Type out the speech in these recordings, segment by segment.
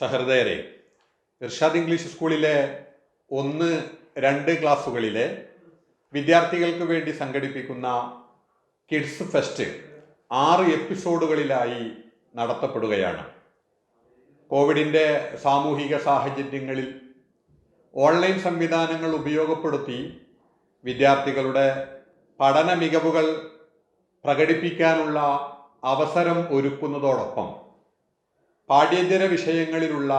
സഹൃദയരെ, Irshad English സ്കൂളിലെ 1-2 ക്ലാസ്സുകളിലെ വിദ്യാർത്ഥികൾക്ക് വേണ്ടി സംഘടിപ്പിക്കുന്ന കിഡ്സ് ഫെസ്റ്റ് 6 എപ്പിസോഡുകളിലായി നടത്തപ്പെടുകയാണ്. കോവിഡിൻ്റെ സാമൂഹിക സാഹചര്യങ്ങളിൽ ഓൺലൈൻ സംവിധാനങ്ങൾ ഉപയോഗപ്പെടുത്തി വിദ്യാർത്ഥികളുടെ പഠന മികവുകൾ പ്രകടിപ്പിക്കാനുള്ള അവസരം ഒരുക്കുന്നതോടൊപ്പം പാഠ്യേതര വിഷയങ്ങളിലുള്ള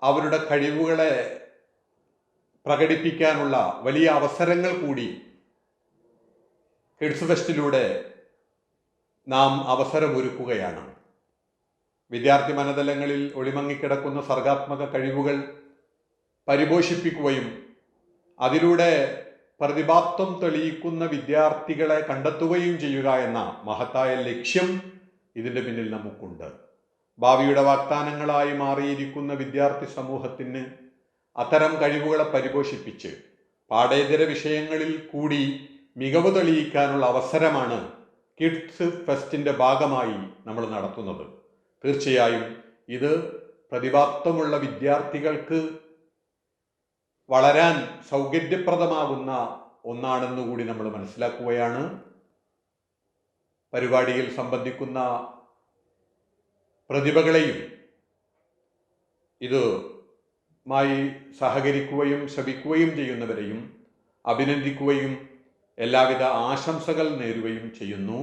അവരുടെ കഴിവുകളെ പ്രകടിപ്പിക്കാനുള്ള വലിയ അവസരങ്ങൾ കൂടി കിഡ്സ് ഫെസ്റ്റിലൂടെ നാം അവസരമൊരുക്കുകയാണ്. വിദ്യാർത്ഥി മനതലങ്ങളിൽ ഒളിമങ്ങിക്കിടക്കുന്ന സർഗാത്മക കഴിവുകൾ പരിപോഷിപ്പിക്കുകയും അതിലൂടെ പ്രതിഭാത്വം തെളിയിക്കുന്ന വിദ്യാർത്ഥികളെ കണ്ടെത്തുകയും ചെയ്യുക എന്ന മഹത്തായ ലക്ഷ്യം ഇതിൻ്റെ പിന്നിൽ നമുക്കുണ്ട്. ഭാവിയുടെ വാഗ്ദാനങ്ങളായി മാറിയിരിക്കുന്ന വിദ്യാർത്ഥി സമൂഹത്തിന് അത്തരം കഴിവുകളെ പരിപോഷിപ്പിച്ച് പാഠ്യേതര വിഷയങ്ങളിൽ കൂടി മികവ് തെളിയിക്കാനുള്ള അവസരമാണ് കിഡ്സ് ഫെസ്റ്റിൻ്റെ ഭാഗമായി നമ്മൾ നടത്തുന്നത്. തീർച്ചയായും ഇത് പ്രതിഭാത്വമുള്ള വിദ്യാർത്ഥികൾക്ക് വളരാൻ സൗകര്യപ്രദമാകുന്ന ഒന്നാണെന്നുകൂടി നമ്മൾ മനസ്സിലാക്കുകയാണ്. പരിപാടിയിൽ സംബന്ധിക്കുന്ന പ്രതിഭകളെയും ഇതുമായി സഹകരിക്കുകയും ശ്രമിക്കുകയും ചെയ്യുന്നവരെയും അഭിനന്ദിക്കുകയും എല്ലാവിധ ആശംസകൾ നേരുകയും ചെയ്യുന്നു.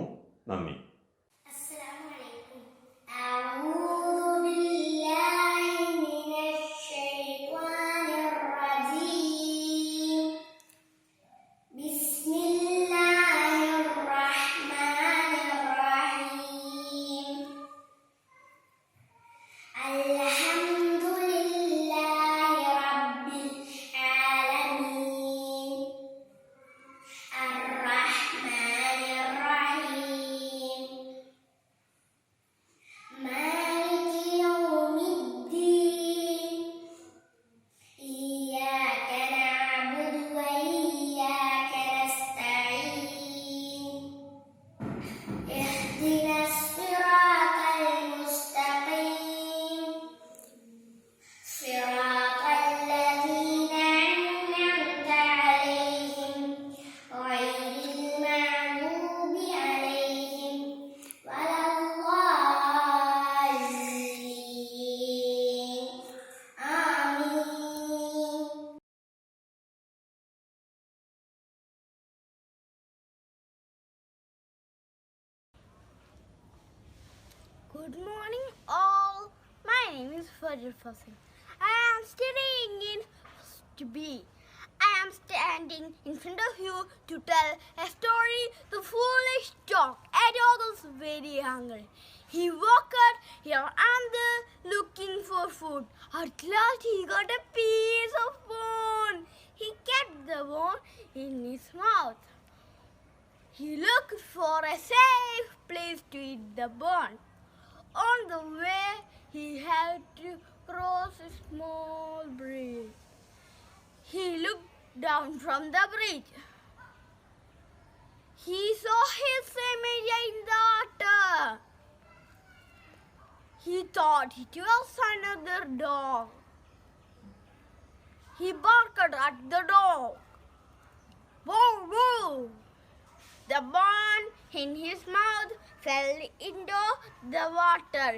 നന്ദി. Good morning all. My name is Fajr Fasil. I am studying in to B. I am standing in front of you to tell a story, The Foolish Dog. A dog was very hungry. He walked here and there looking for food. At last he got a piece of bone. He kept the bone in his mouth. He looked for a safe place to eat the bone. On the way, he had to cross a small bridge. He looked down from the bridge. He saw his image in the water. He thought it was another dog. He barked at the dog. Bow, bow. The bone in his mouth fell into the water.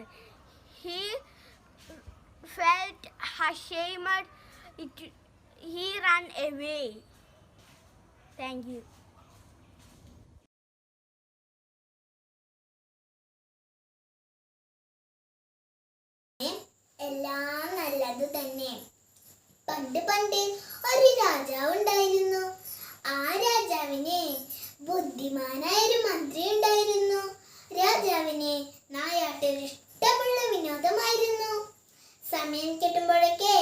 He felt ashamed. He ran away. Thank you. എല്ലാം നല്ലത് തന്നെ. പണ്ട് ഒരു രാജാവ് ഉണ്ടായിരുന്നു. ആ രാജാവിന് ബുദ്ധിമാനായൊരു മന്ത്രി ഉണ്ടായിരുന്നു. രാജാവിന് നായാട്ടൊരു ഇഷ്ടമുള്ള വിനോദമായിരുന്നു. സമയം കിട്ടുമ്പോഴൊക്കെ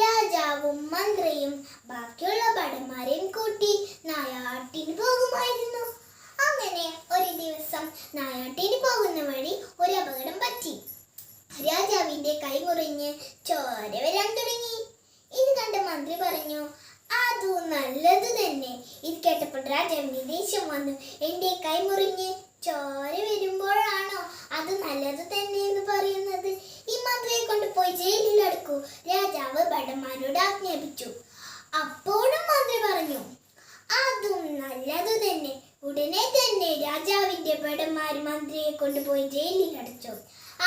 രാജാവും മന്ത്രിയും ബാക്കിയുള്ള ഭടന്മാരെയും കൂട്ടി നായാട്ടിന് പോകുമായിരുന്നു. അങ്ങനെ ഒരു ദിവസം നായാട്ടിന് പോകുന്ന വഴി ഒരു അപകടം പറ്റി. രാജാവിന്റെ കൈ മുറിഞ്ഞ് ചോര വരാൻ തുടങ്ങി. ഇത് കണ്ട മന്ത്രി പറഞ്ഞു, അതു നല്ലത് തന്നെ. ഇത് കേട്ടപ്പോൾ രാജാവിന് ദേഷ്യം വന്നു. എന്റെ കൈ മുറിഞ്ഞ് ചോര വരുമ്പോഴാണോ അത് നല്ലത് തന്നെ എന്ന് പറയുന്നത്? ഈ മന്ത്രിയെ കൊണ്ട് പോയി ജയിലിൽ അടക്കൂ, രാജാവ് ഭടന്മാരോട് ആജ്ഞാപിച്ചു. അപ്പോഴും മന്ത്രി പറഞ്ഞു, അതും നല്ലതു തന്നെ. ഉടനെ തന്നെ രാജാവിന്റെ ഭടന്മാർ മന്ത്രിയെ കൊണ്ടുപോയി ജയിലിൽ അടച്ചു.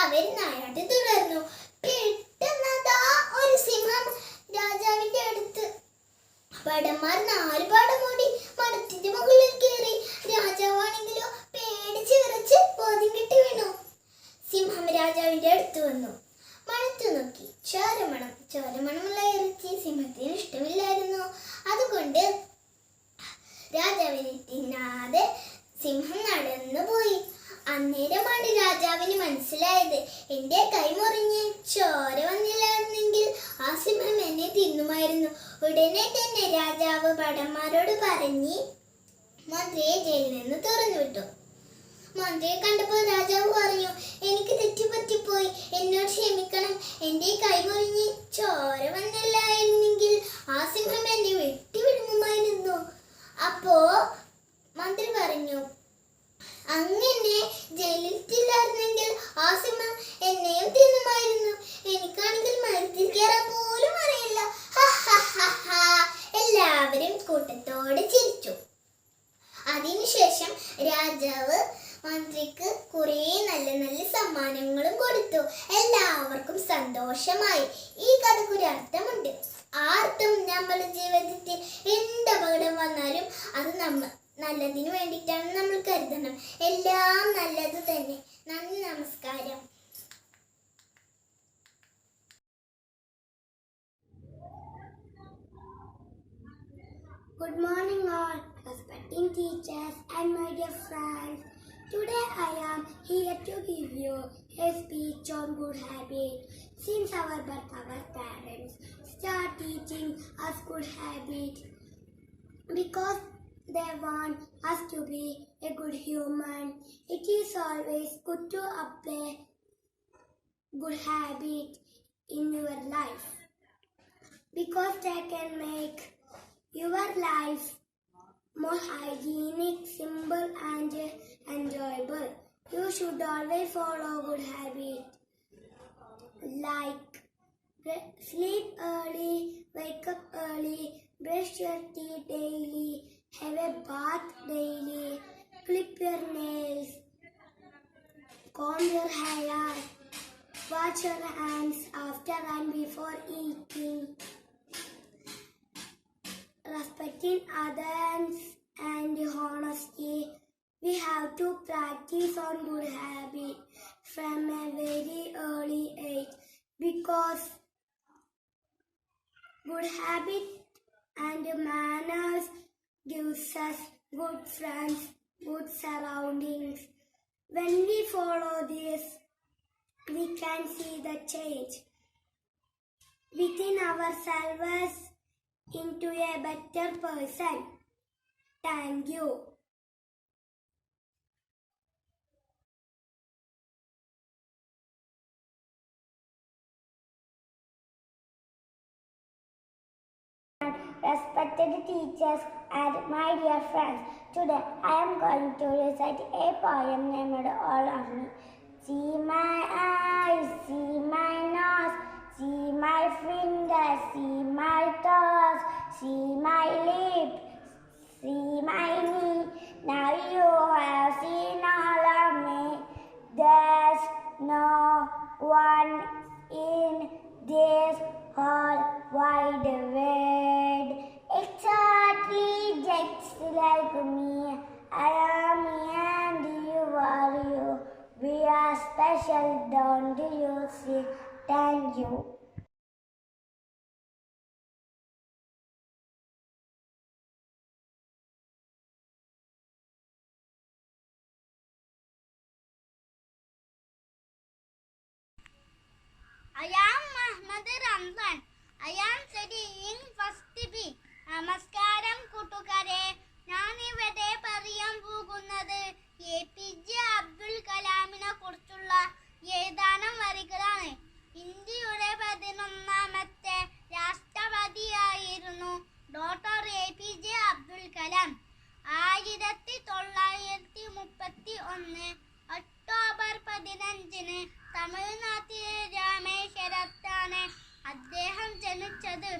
അവർ നായാട്ട് തുടർന്നു. പെട്ടെന്നതാ ഒരു സിംഹം രാജാവിന്റെ അടുത്ത്. ഭടന്മാർ 4 പാടമോടി മരത്തിന്റെ മുകളിൽ കയറി. രാജാവാണെങ്കിലോ പേടിച്ച് വിറച്ച് ബോധം കെട്ടി വീണു. സിംഹം രാജാവിന്റെ അടുത്ത് വന്നു. മണത്തു നോക്കി. ചോരമണമുള്ള ഇറച്ചി സിംഹത്തിന് ഇഷ്ടമില്ലായിരുന്നു. അതുകൊണ്ട് രാജാവിനെ തിന്നാതെ സിംഹം നടന്നുപോയി. അന്നേരമാണ് രാജാവിന് മനസ്സിലായത്, എന്റെ കൈ മുറിഞ്ഞ് ചോര വന്നില്ലായിരുന്നെങ്കിൽ ആ സിംഹം എന്നെ തിന്നുമായിരുന്നു. ഉടനെ തന്നെ രാജാവ് ഭടന്മാരോട് പറഞ്ഞ് മന്ത്രിയെ ജയിലിൽ നിന്ന് തുറന്നുവിട്ടു. മന്ത്രിയെ കണ്ടപ്പോൾ രാജാവ് പറഞ്ഞു, എനിക്ക് തെറ്റുപറ്റിപ്പോയി, എന്നോട് ക്ഷമിക്കണം. എന്റെ കൈ മുറിഞ്ഞ് ചോര വന്നില്ലായിരുന്നെങ്കിൽ ആ സിംഹം എന്നെ വെട്ടിവിടുമായിരുന്നു. അപ്പോ മന്ത്രി പറഞ്ഞു, അങ്ങനെ ജയിലിലായിരുന്നെങ്കിൽ ആ സിംഹം എന്നെയും തിന്നുമായിരുന്നു. എനിക്കാണെങ്കിൽ മരത്തിൽ കയറാൻ പോലും അറിയില്ല. എല്ലാവരും കൂട്ടത്തോടെ ചിരിച്ചു. അതിനുശേഷം രാജാവ് മന്ത്രിക്ക് കുറേ നല്ല നല്ല സമ്മാനങ്ങളും കൊടുത്തു. എല്ലാവർക്കും സന്തോഷമായി. ഈ കഥയ്ക്കൊരു അർത്ഥമുണ്ട്. ആ അർത്ഥം നമ്മുടെ ജീവിതത്തിൽ എന്ത് അപകടം വന്നാലും അത് നല്ലതിന് വേണ്ടിയിട്ടാണ് നമ്മൾ കരുതണം. എല്ലാം നല്ലത് തന്നെ. നന്ദി, നമസ്കാരം. Good morning all, respecting teachers and my dear friends. Today I am here to give you a speech on good habits. Since our birth, our parents start teaching us good habits because they want us to be a good human. It is always good to apply good habits in your life because they can make your life more hygienic, simple and enjoyable. You should always follow good habits like sleep early, wake up early, brush your teeth daily, have a bath daily, clip your nails, comb your hair, wash your hands after and before eating, respecting others and honesty. We have to practice on good habits from a very early age because good habits and manners gives us good friends, good surroundings. When we follow this, we can see the change within ourselves into a better person. Thank you. Respected teachers and my dear friends, today I am going to recite a poem named All of Me. See my eyes, see my nose, see my fingers, see my toes, see my lips, see my knee. Now you have seen all of me. There's no one in this whole wide world exactly just like me. I am me and you are you. We are special, don't you see? Thank you. I am Muhammad Ramzan. I am studying first B. നമസ്കാരം കൂട്ടുകാരെ, ഞാൻ ഇവിടെ പറയാൻ പോകുന്നത് APJ Abdul കലാമിനെ കുറിച്ചുള്ള ഏതാനും വരികളാണ്. ഇന്ത്യയുടെ 11ാമത്തെ രാഷ്ട്രപതിയായിരുന്നു doctor APJ Abdul Kalam. 1931 October 15 തമിഴ്നാട്ടിലെ രാമേശ്വരത്താണ് അദ്ദേഹം ജനിച്ചത്.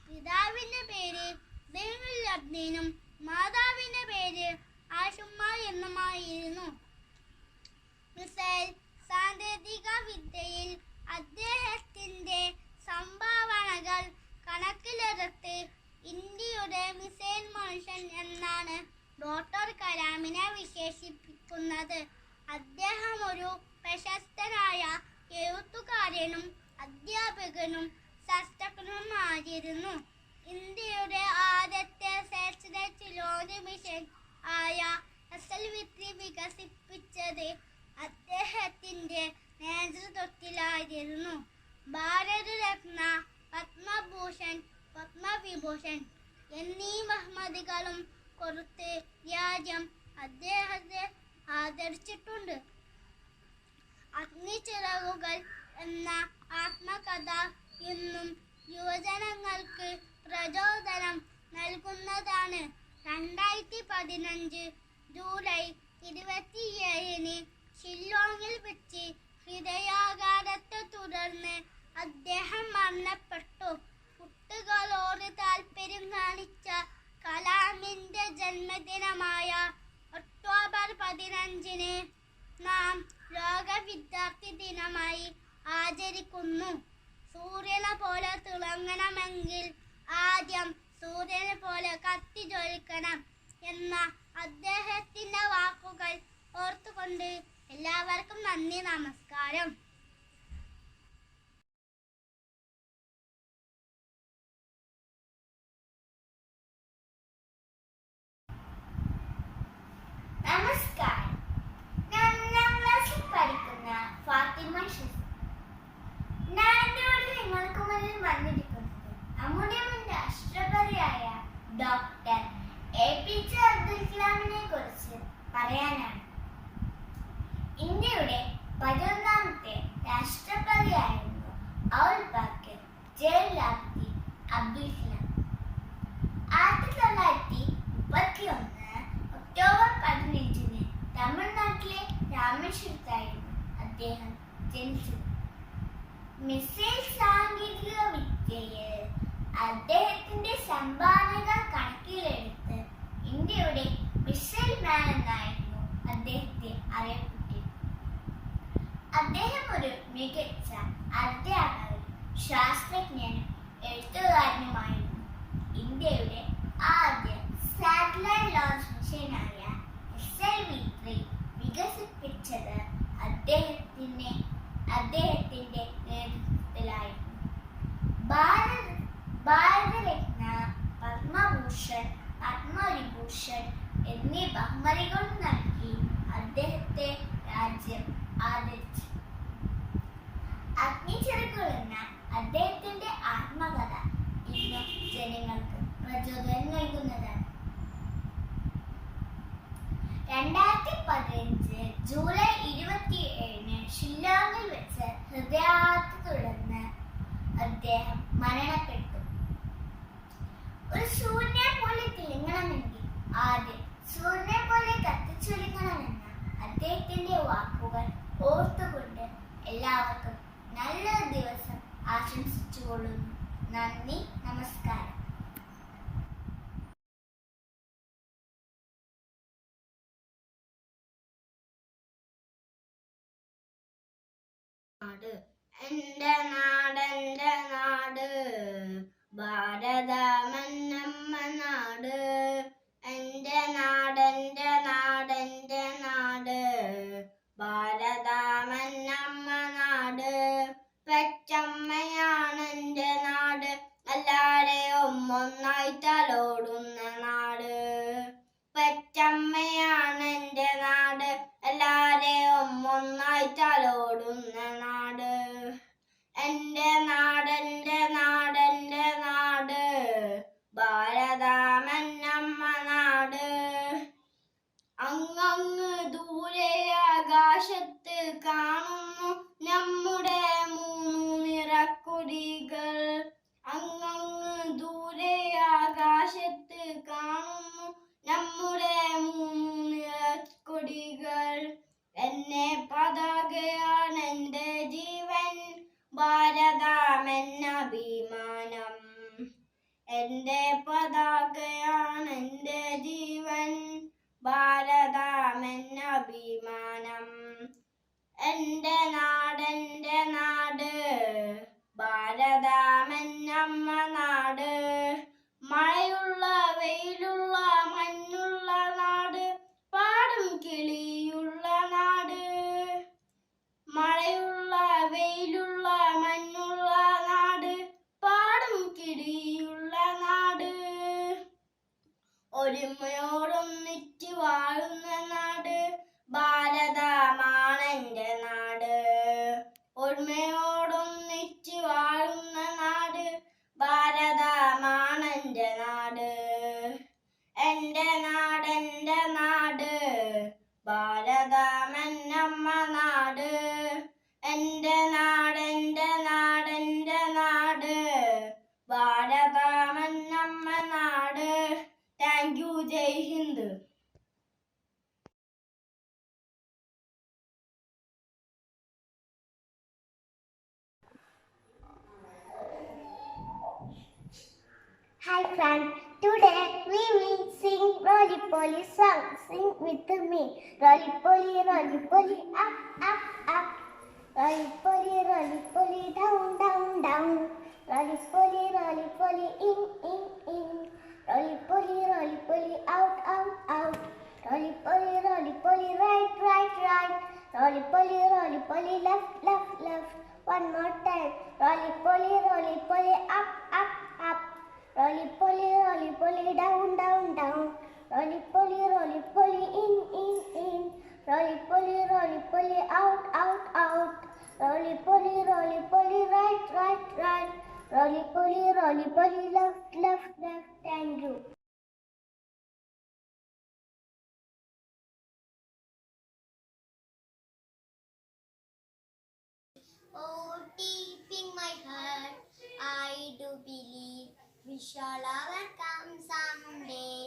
പിതാവിന്റെ പേര് സൈനുൽ അബ്ദീനും മാതാവിന്റെ പേര് ആഷുമ്മ എന്നുമായിരുന്നു. മിസൈൽ സാങ്കേതിക വിദ്യയിൽ അദ്ദേഹത്തിന്റെ സംഭാവനകൾ കണക്കിലെടുത്ത് ഇന്ത്യയുടെ മിസൈൽ മനുഷ്യൻ എന്നാണ് ഡോക്ടർ കലാമിനെ വിശേഷിപ്പിക്കുന്നത്. അദ്ദേഹം ഒരു പ്രശസ്തനായ എഴുത്തുകാരനും അധ്യാപകനും ശാസ്ത്രജ്ഞനുമായിരുന്നു. ഇന്ത്യയുടെ ആദ്യത്തെ സാറ്റലൈറ്റ് ലോഞ്ച് മിഷൻ ആയ SLV-3 വികസിപ്പിച്ചത് അദ്ദേഹത്തിന്റെ നേതൃത്വത്തിലായിരുന്നു. ഭാരതരത്ന, പത്മഭൂഷൺ, പത്മവിഭൂഷൺ എന്നീ ബഹുമതികളും കൊടുത്ത് രാജ്യം അദ്ദേഹത്തെ ആദരിച്ചിട്ടുണ്ട്. അഗ്നിച്ചിറകുകൾ എന്ന ആത്മകഥ ഇന്നും യുവജനങ്ങൾക്ക് പ്രചോദനം നൽകുന്നതാണ്. 2015 ജൂലൈ 27 ഷില്ലോങ്ങിൽ വെച്ച് ഹൃദയാഘാതത്തെ തുടർന്ന് അദ്ദേഹം മരണപ്പെട്ടു. കുട്ടികളോട് താല്പര്യം കാണിച്ച കലാമിന്റെ ജന്മദിനമായ ഒക്ടോബർ 15 നാം ലോക വിദ്യാർത്ഥി ദിനമായി ആചരിക്കുന്നു. സൂര്യനെ പോലെ തിളങ്ങണമെങ്കിൽ ആദ്യം സൂര്യനെ പോലെ കത്തിജ്വലിക്കണം എന്ന അദ്ദേഹത്തിന്റെ വാക്കുകൾ ഓർത്തുകൊണ്ട് എല്ലാവർക്കും നന്ദി, നമസ്കാരം. നമസ്കാരം. ഞാൻ 1ാം ക്ലാസ്സിൽ പഠിക്കുന്ന ഫാത്തിമ ഷെസ്. ഞാൻ ഇന്നിവിടെ നിങ്ങൾക്ക് മുന്നിൽ വന്നിരിക്കുന്നത് നമ്മുടെ മുൻ രാഷ്ട്രപതിയായ ഡോക്ടർ APJ അബ്ദുൽ കലാമിനെ കുറിച്ച് പറയാനാണ്. ഇന്ത്യയുടെ 11ാമത്തെ രാഷ്ട്രപതിയായിരുന്നു ഔൽ പാക്കർ ജലാലുദ്ദീൻ അബ്ദുൽ കലാം. 1931 ഒക്ടോബർ 15 തമിഴ്നാട്ടിലെ രാമേശ്വരത്തായിരുന്നു അദ്ദേഹം ജനിച്ചത്. മിസൈൽ സാങ്കേതിക വിദ്യയിൽ അദ്ദേഹത്തിന്റെ സംഭാവനകൾ കണക്കിലെടുത്ത് ഇന്ത്യയുടെ മിസൈൽ മാൻ എന്നായിരുന്നു അദ്ദേഹത്തെ അറിയപ്പെട്ടിരുന്നത്. അദ്ദേഹം ഒരു മികച്ച അധ്യാപകനും ശാസ്ത്രജ്ഞനും എഴുത്തുകാരനുമായിരുന്നു. ഇന്ത്യയുടെ ആദ്യ സാറ്റലൈറ്റ് ലോഞ്ച് മിഷനായ SLV-3 വികസിപ്പിച്ചത് അദ്ദേഹത്തിന്റെ നേതൃത്വത്തിലായിരുന്നു. ഭാരതരത്ന, പത്മഭൂഷൺ, പത്മവിഭൂഷൺ എന്നീ ബഹുമതികളും നൽകി അദ്ദേഹത്തെ രാജ്യം ആദരിച്ചു. അഗ്നിച്ചിറകുകൾ എന്ന അദ്ദേഹത്തിന്റെ ആത്മകഥ ഇന്നും ജനങ്ങൾക്ക് പ്രചോദനം നൽകുന്നതാണ്. 2015 ജൂലൈ 27 ഷില്ലോങ്ങിൽ വെച്ച് ഹൃദയാഘാതത്തെ തുടർന്ന് അദ്ദേഹം മരണപ്പെട്ടു. ഒരു സൂര്യനെ പോലെ തിളങ്ങണമെങ്കിൽ ആദ്യം സൂര്യനെ പോലെ കത്തിച്ചൊലിക്കണമെന്ന അദ്ദേഹത്തിന്റെ വാക്കുകൾ ഓർത്തുകൊണ്ട് എല്ലാവർക്കും നല്ലൊരു ദിവസം ആശംസിച്ചുകൊള്ളുന്നു. നന്ദി, നമസ്കാരം. എന്റെ നാടെന്റെ നാട്, ഭാരതമെന്നമ്മ നാട്. എന്റെ നാടെന്റെ നാടെന്റെ നാട്, ഭാരതമെന്നമ്മ നാട്. പെറ്റമ്മയാണെന്റെ നാട്, എല്ലാരെയും ഒന്നായി തലോടുന്ന നാട്. പെറ്റമ്മയാണെന്റെ നാട്, എല്ലാരെയും ഒന്നായി തലോടുന്ന നാട്. എന്റെ നാടെന്റെ നാടെന്റെ നാട്, ഭാരതമെന്നമ്മ നാട്. അങ്ങ് ദൂരെ ആകാശത്ത് കാണുന്നു നമ്മുടെ 3 നിറക്കൊടികൾ. അങ്ങ് ദൂരെ ആകാശത്ത് കാണുന്നു നമ്മുടെ ഭാരതമെന്നഭിമാനം. എൻ്റെ നാട് ഭാരതമെന്നമ്മ നാട്. മഴയുള്ള വെയിലുള്ള മഞ്ഞുള്ള നാട്, പാടും കിളിയുള്ള നാട്. മഴയുള്ള വെയിലുള്ള മഞ്ഞുള്ള നാട്, പാടും കിളിയുള്ള നാട്. ഒരുമയോടൊന്നിച്ച് വാഴുന്ന നാട് ഭാരതമാണെൻ്റെ നാട്. ഒരുമയോടൊന്നിച്ച് വാഴുന്ന നാട് ഭാരതമാണെൻ്റെ നാട്. എൻ്റെ നാട് ഭാരതമെന്നമ്മ നാട്. എൻ്റെ നാട് ഭാരതമെന്നമ്മ നാട്. Thank you. Jai Hind. Hi friends, today we will sing Roly Poly song. Sing with me. Roly Poly, up, up, up. Roly Poly, down, down, down. Roly Poly, in, in, in. Roly Poly, out, out, out. Roly Poly, right, right, right. Roly Poly, left, left, left. One more time. Roly Poly, up, up, up. Roly Poly, down, down, down. Roly Poly, in, in, in. Roly Poly, out, out, out. Roly Poly, right, right, right. Roly Poly, left, left, left. Thank you. Oh, deep in my heart, I do believe we shall overcome someday.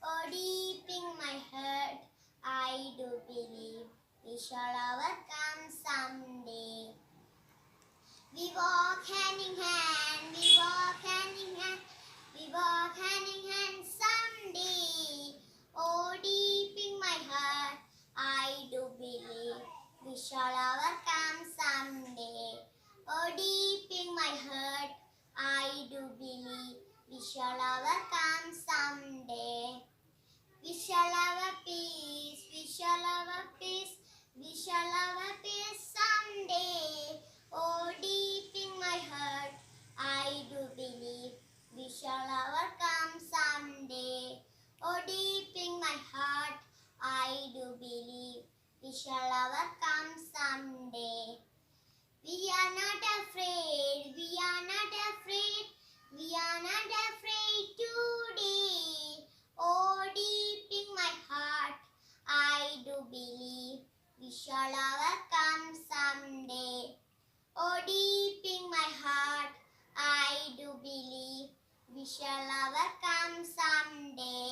Oh, deep in my heart, I do believe we shall overcome someday. We walk hand in hand, we walk hand in hand, we walk hand in hand someday. Oh, deep in my heart, I do believe we shall overcome someday. Oh, deep in my heart, I do believe we shall overcome someday. We shall have a peace, we shall have a peace, we shall have a peace someday. Oh, deep in my heart, I do believe we shall overcome someday. Oh, deep in my heart, I do believe we shall overcome someday. We are not afraid, we are not afraid, we are not afraid today. Oh, deep in my heart, I do believe we shall overcome someday. Oh, deep in my heart, I do believe we shall overcome someday.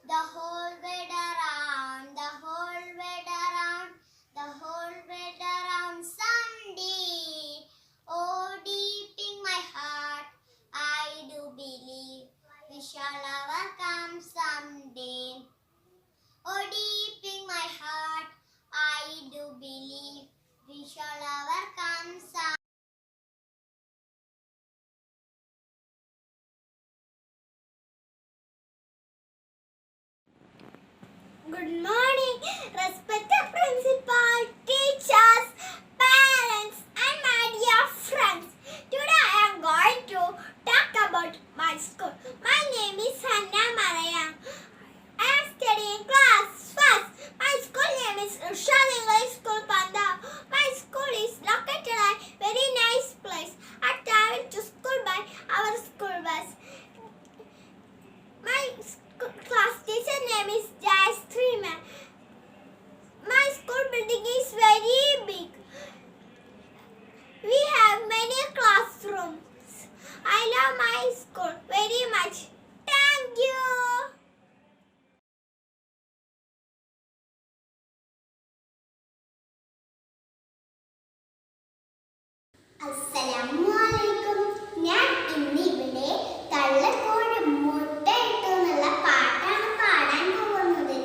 The whole world around, the whole world around, the whole world around someday. Oh, deep in my heart, I do believe we shall overcome someday. Oh, deep in my heart, I do believe we shall overcome someday. Good morning, respected principal, teachers, parents, and my dear friends. Today I am going to talk about my school. My name is Hannah Maraya. I am studying class 1st. My school name is Rushal English School, Punjab. My school is located at a very nice place. I travel to school by our school bus. My class teacher name is Jais Freeman. My school building is very big. We have many classrooms. I love my school very much. Thank you. അസ്സലാമുഅലൈക്കും. ഞാൻ ഇന്നിവിടെ കള്ളക്കോഴി മുട്ടയിട്ടു എന്നുള്ള പാട്ടാണ് പാടാൻ പോകുന്നത്.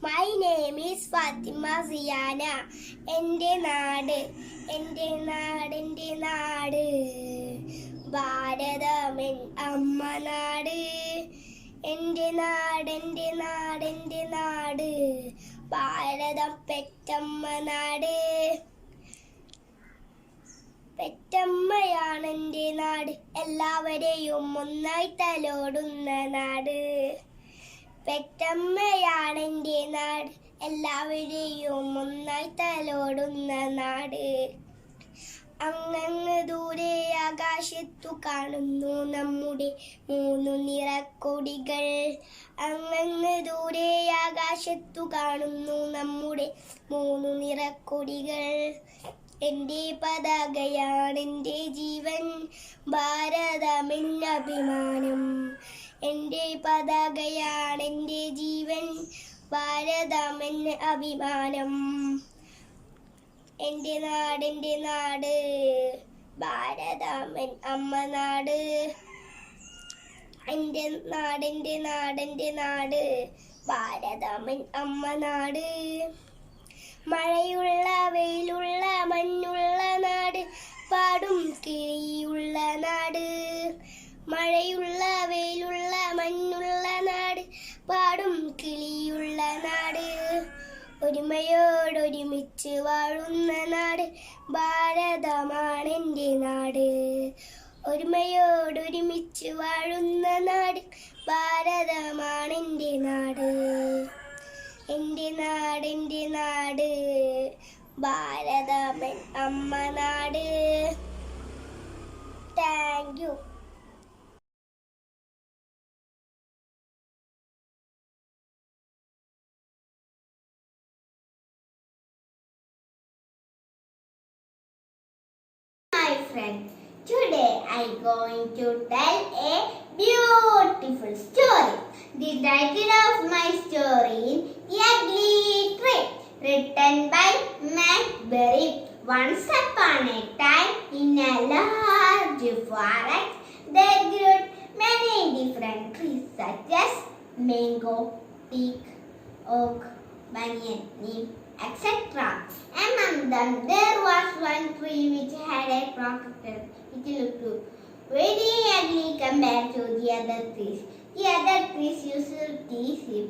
My name is Fatima Ziana. എൻ്റെ നാട് എൻ്റെ നാട് എൻ്റെ നാട് ഭാരതമെൻ അമ്മ നാട്. എൻ്റെ നാട് എൻ്റെ നാട് എൻ്റെ നാട് ഭാരതം പെറ്റമ്മ നാട്. പെറ്റമ്മയാണ് എൻ്റെ നാട്, എല്ലാവരെയും ഒന്നായി തലോടുന്ന നാട്. പെറ്റമ്മയാണ് എൻ്റെ നാട്, എല്ലാവരെയും ഒന്നായി തലോടുന്ന നാട്. അങ്ങ് ദൂരെ ആകാശത്തു കാണുന്നു നമ്മുടെ 3 നിറക്കൊടികൾ. അങ്ങ് ദൂരെ ആകാശത്തു കാണുന്നു നമ്മുടെ 3 നിറക്കൊടികൾ. എൻ്റെ പതാകയാണ് എൻ്റെ ജീവൻ, ഭാരതമെന്നഭിമാനം. എൻ്റെ പതാകയാണ് എൻ്റെ ജീവൻ, ഭാരതമെന്ന അഭിമാനം. എൻ്റെ നാട് ഭാരതമെൻ അമ്മ നാട്. എൻ്റെ നാട് ഭാരതമെൻ അമ്മ നാട്. മഴയുള്ള വെയിലുള്ള മഞ്ഞുള്ള നാട്, പാടും കിളിയുള്ള നാട്. മഴയുള്ള വെയിലുള്ള മഞ്ഞുള്ള നാട്, പാടും കിളിയുള്ള നാട്. ഒരുമയോടൊരുമിച്ച് വാഴുന്ന നാട്, ഭാരതമാണ് എൻ്റെ നാട്. ഒരുമയോടൊരുമിച്ച് വാഴുന്ന നാട്, ഭാരതമാണ് എൻ്റെ നാട്. എൻ്റെ നാട് ഭാരതമെൻ അമ്മ നാട്. Thank U. My friend, today I going to tell a beautiful story. The title of my story is The Ugly Tree, written by Matt Berry. Once upon a time, in a large forest, there grew many different trees such as mango, teak, oak, banyan, neem, etc. Among them, there was one tree which had a crooked, which looked very ugly compared to the other trees. The other trees used to tease him.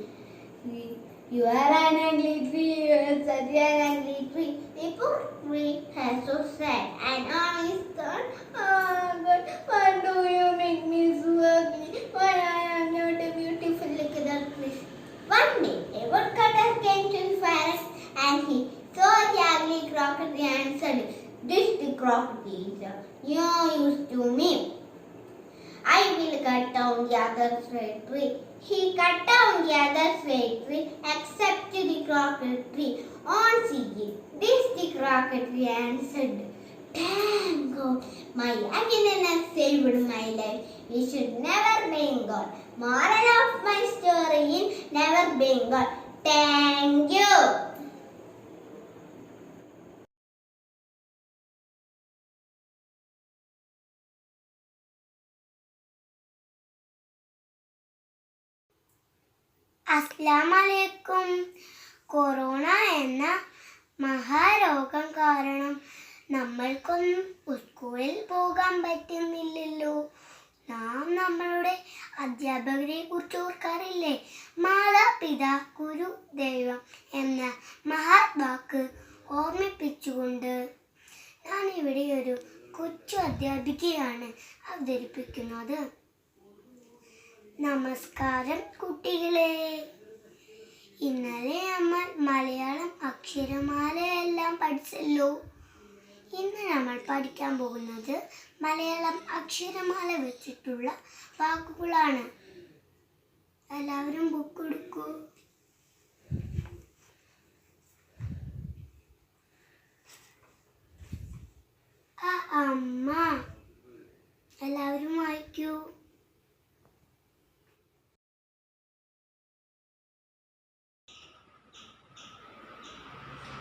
You are an ugly tree, you are such an ugly tree. The poor tree was so sad and on his thought, oh God, why do you make me so ugly? Why I am not a beautiful like other trees? One day, a woodcutter came to the forest and he saw the ugly crocodile and said, "This the crocodile you used to me. I will cut down the other straight tree." He cut down the other straight tree except the crocodile tree. On seeing this, the crocodile answered, "Thank God, my ugliness saved my life. We should never blame God. Moral of my story is never blame God." Thank you. അസ്സലാമലൈക്കും. Corona എന്ന മഹാരോഗം കാരണം നമ്മൾക്കൊന്നും സ്കൂളിൽ പോകാൻ പറ്റുന്നില്ലല്ലോ. നാം നമ്മളുടെ അധ്യാപകരെ കുറിച്ച് ഓർക്കാറില്ലേ? മാതാപിതാ ഗുരു ദൈവം എന്ന മഹാത്മാക്ക് ഓർമ്മിപ്പിച്ചുകൊണ്ട് ഞാൻ ഇവിടെ ഒരു കൊച്ചു അധ്യാപികയാണ് അവതരിപ്പിക്കുന്നത്. നമസ്കാരം കുട്ടികളെ. ഇന്നലെ നമ്മൾ മലയാളം അക്ഷരമാലയെല്ലാം പഠിച്ചല്ലോ. ഇന്ന് നമ്മൾ പഠിക്കാൻ പോകുന്നത് മലയാളം അക്ഷരമാല വെച്ചിട്ടുള്ള വാക്കുകളാണ്. എല്ലാവരും ബുക്ക് എടുക്കൂ. അമ്മ. എല്ലാവരും വായിക്കൂ.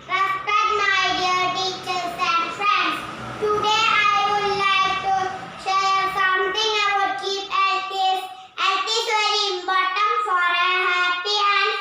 Respect my dear teachers and friends. Today I would like to share something about keep health is very important for a happy and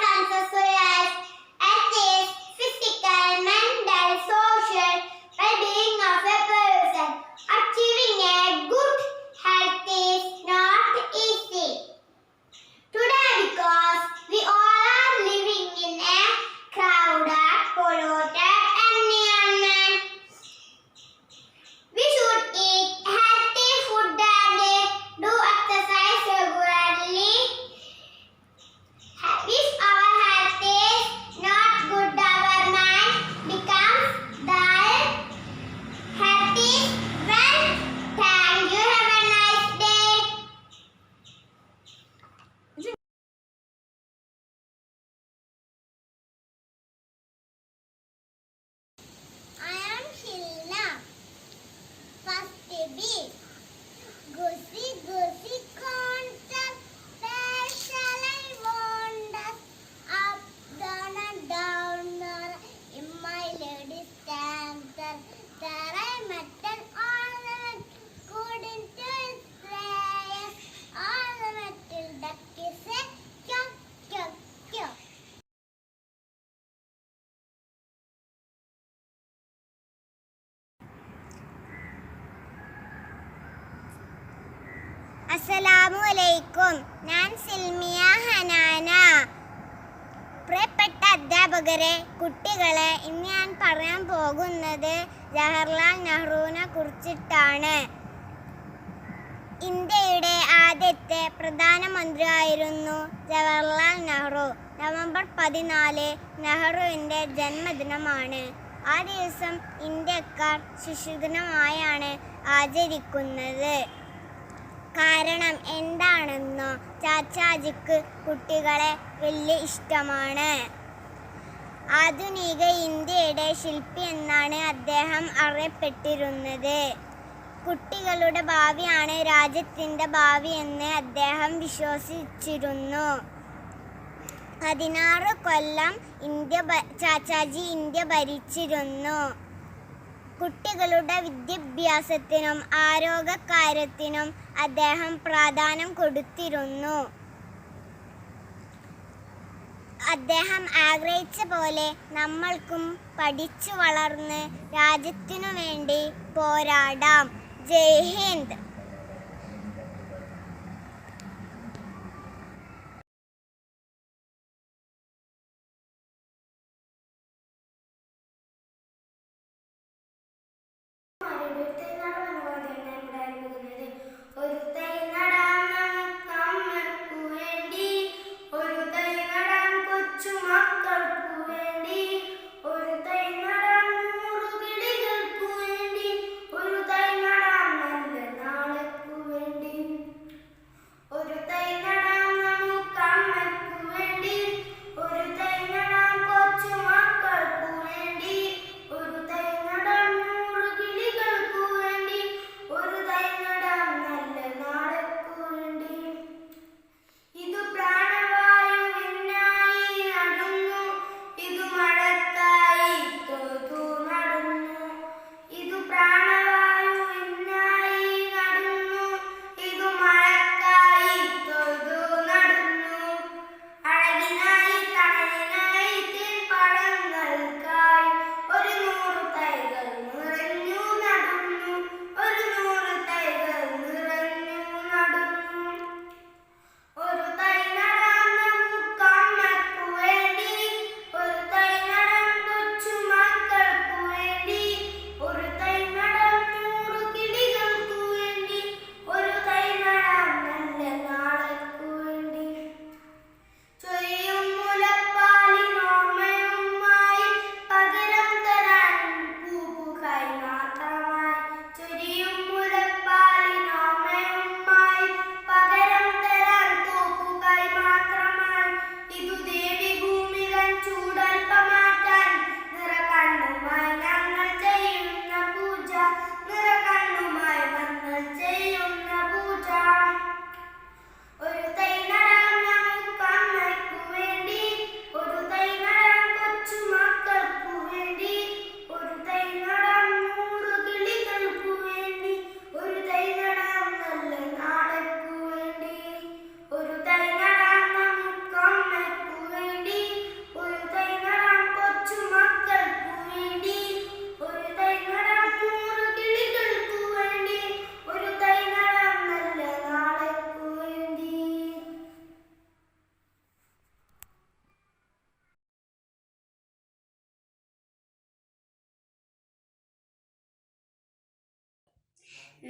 അസ്സലാമു അലൈക്കും. ഞാൻ സിൽമിയ ഹനാന. പ്രിയപ്പെട്ട അധ്യാപകരെ, കുട്ടികളെ, ഇന്ന് ഞാൻ പറയാൻ പോകുന്നത് ജവഹർലാൽ നെഹ്റുവിനെ കുറിച്ചിട്ടാണ്. ഇന്ത്യയുടെ ആദ്യത്തെ പ്രധാനമന്ത്രിയായിരുന്നു ജവഹർലാൽ നെഹ്റു. നവംബർ 14 നെഹ്റുവിൻ്റെ ജന്മദിനമാണ്. ആ ദിവസം ഇന്ത്യക്കാർ ശിശുദിനമായാണ് ആചരിക്കുന്നത്. കാരണം എന്താണെന്നോ, ചാച്ചാജിക്ക് കുട്ടികളെ വലിയ ഇഷ്ടമാണ്. ആധുനിക ഇന്ത്യയുടെ ശില്പി എന്നാണ് അദ്ദേഹം അറിയപ്പെട്ടിരുന്നത്. കുട്ടികളുടെ ഭാവിയാണ് രാജ്യത്തിൻ്റെ ഭാവി എന്ന് അദ്ദേഹം വിശ്വസിച്ചിരുന്നു. 16 കൊല്ലം ചാച്ചാജി ഇന്ത്യ ഭരിച്ചിരുന്നു. കുട്ടികളുടെ വിദ്യാഭ്യാസത്തിനും ആരോഗ്യകാര്യത്തിനും അദ്ദേഹം പ്രാധാന്യം കൊടുത്തിരുന്നു. അദ്ദേഹം ആഗ്രഹിച്ച പോലെ നമ്മൾക്കും പഠിച്ചു വളർന്ന് രാജ്യത്തിനു വേണ്ടി പോരാടാം. ജയ് ഹിന്ദ്.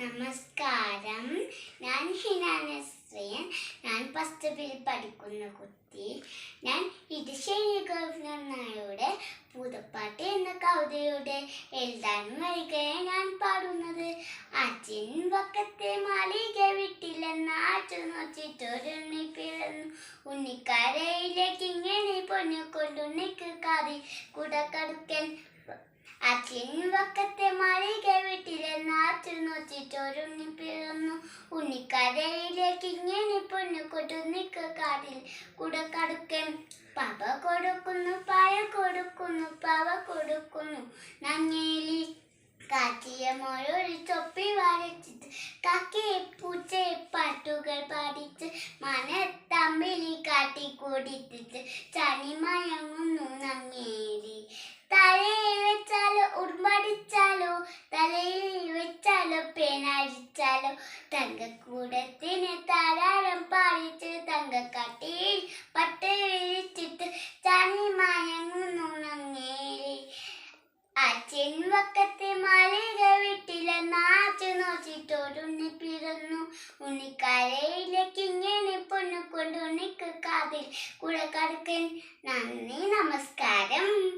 നമസ്കാരം, ഞാൻ ഹിനാനശ്രീയൻ. ഞാൻ ഫസ്റ്റ് ബിൽ പഠിക്കുന്ന കുട്ടി. ഞാൻ ഇടശ്ശേരി ഗവർണറുടെ പൂതപ്പാട്ട് എന്ന കവിതയുടെ എഴുതാനും വരികയാണ് ഞാൻ പാടുന്നത്. അച്ഛൻ വക്കത്തെ മാളിക വിട്ടില്ലെന്ന അച്ഛൻ നോച്ചിട്ടൊരുണ്ണി പിറന്നു. ഉണ്ണിക്കരയിലേക്ക് ഇങ്ങനെ പൊന്നു കൊണ്ടുണ്ണിക്ക് കാതി കുടക്കടുക്കൻ. അച്ഛൻ വക്കത്തെ മാളിക വീട്ടിലെന്ന അച്ഛൻ നോച്ചിട്ടൊരുണ്ണി പിറന്നു. ഉണ്ണിക്കരയിലേക്ക് ഇങ്ങനെ പൊന്നു കൊണ്ടുണ്ണിക്ക് കാതിൽ കുടക്കടുക്കൻ. പവ കൊടുക്കുന്നു, പായ കൊടുക്കുന്നു, പവ കൊടുക്കുന്നു. നങ്ങേലി കാറ്റിയ മോരൊരു തൊപ്പി വരച്ചിട്ട് കാക്കയെ പൂച്ചയെ പാട്ടുകൾ പാടിച്ച് മനത്തമ്പിലി കാട്ടിക്കൂടിത്തിട്ട് ചനിമയങ്ങുന്നു നങ്ങേലി. തലയിൽ വെച്ചാലോ ഉടുമ്പടിച്ചാലോ, തലയിൽ വെച്ചാലോ പേനടിച്ചാലോ, തങ്കക്കൂടത്തിന് അനങ്ങുന്നുണങ്ങേറി. അച്ഛൻ വക്കത്തെ മാളിക വീട്ടിലെ നാച്ചു നോച്ചിട്ടൊരുണ്ണി പിറന്നു. ഉണ്ണിക്കരയിലേക്ക് ഇങ്ങനെ പൊന്നു കൊണ്ട് ഉണ്ണിക്ക് കാതിൽ കുട കടക്കൻ. നന്ദി, നമസ്കാരം.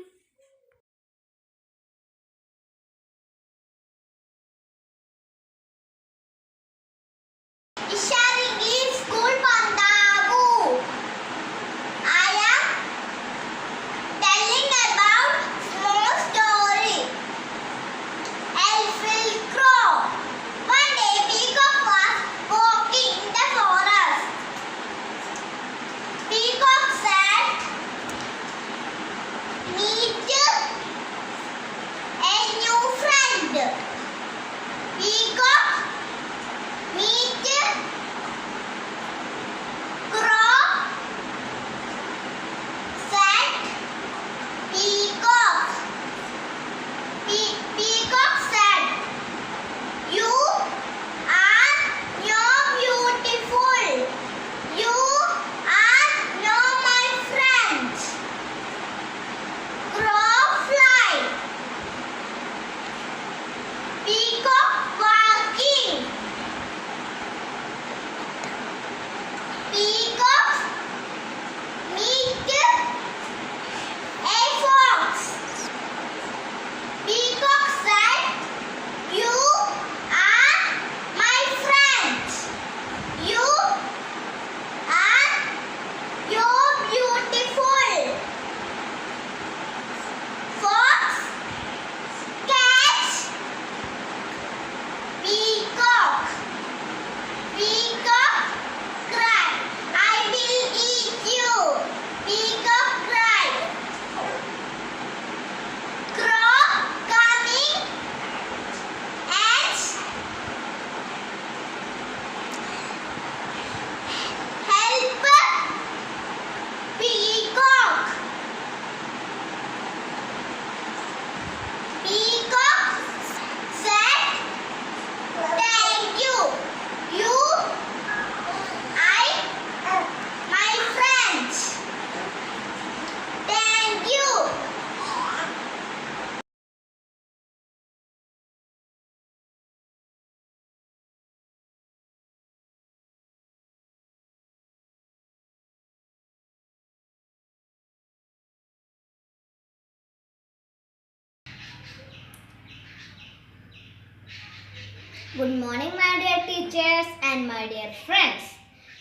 Good morning, my dear teachers and my dear friends.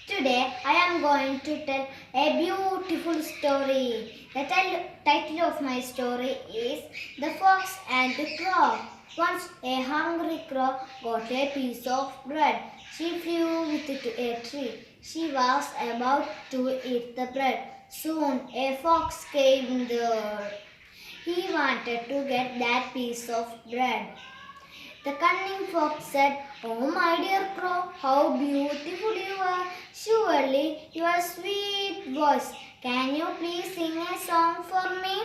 Today I am going to tell a beautiful story. The title of my story is The Fox and the Crow. Once a hungry crow got a piece of bread. She flew with it to a tree. She was about to eat the bread. Soon a fox came there. He wanted to get that piece of bread. The cunning fox said, "Oh, my dear crow, how beautiful you are! Surely your sweet voice. Can you please sing a song for me?"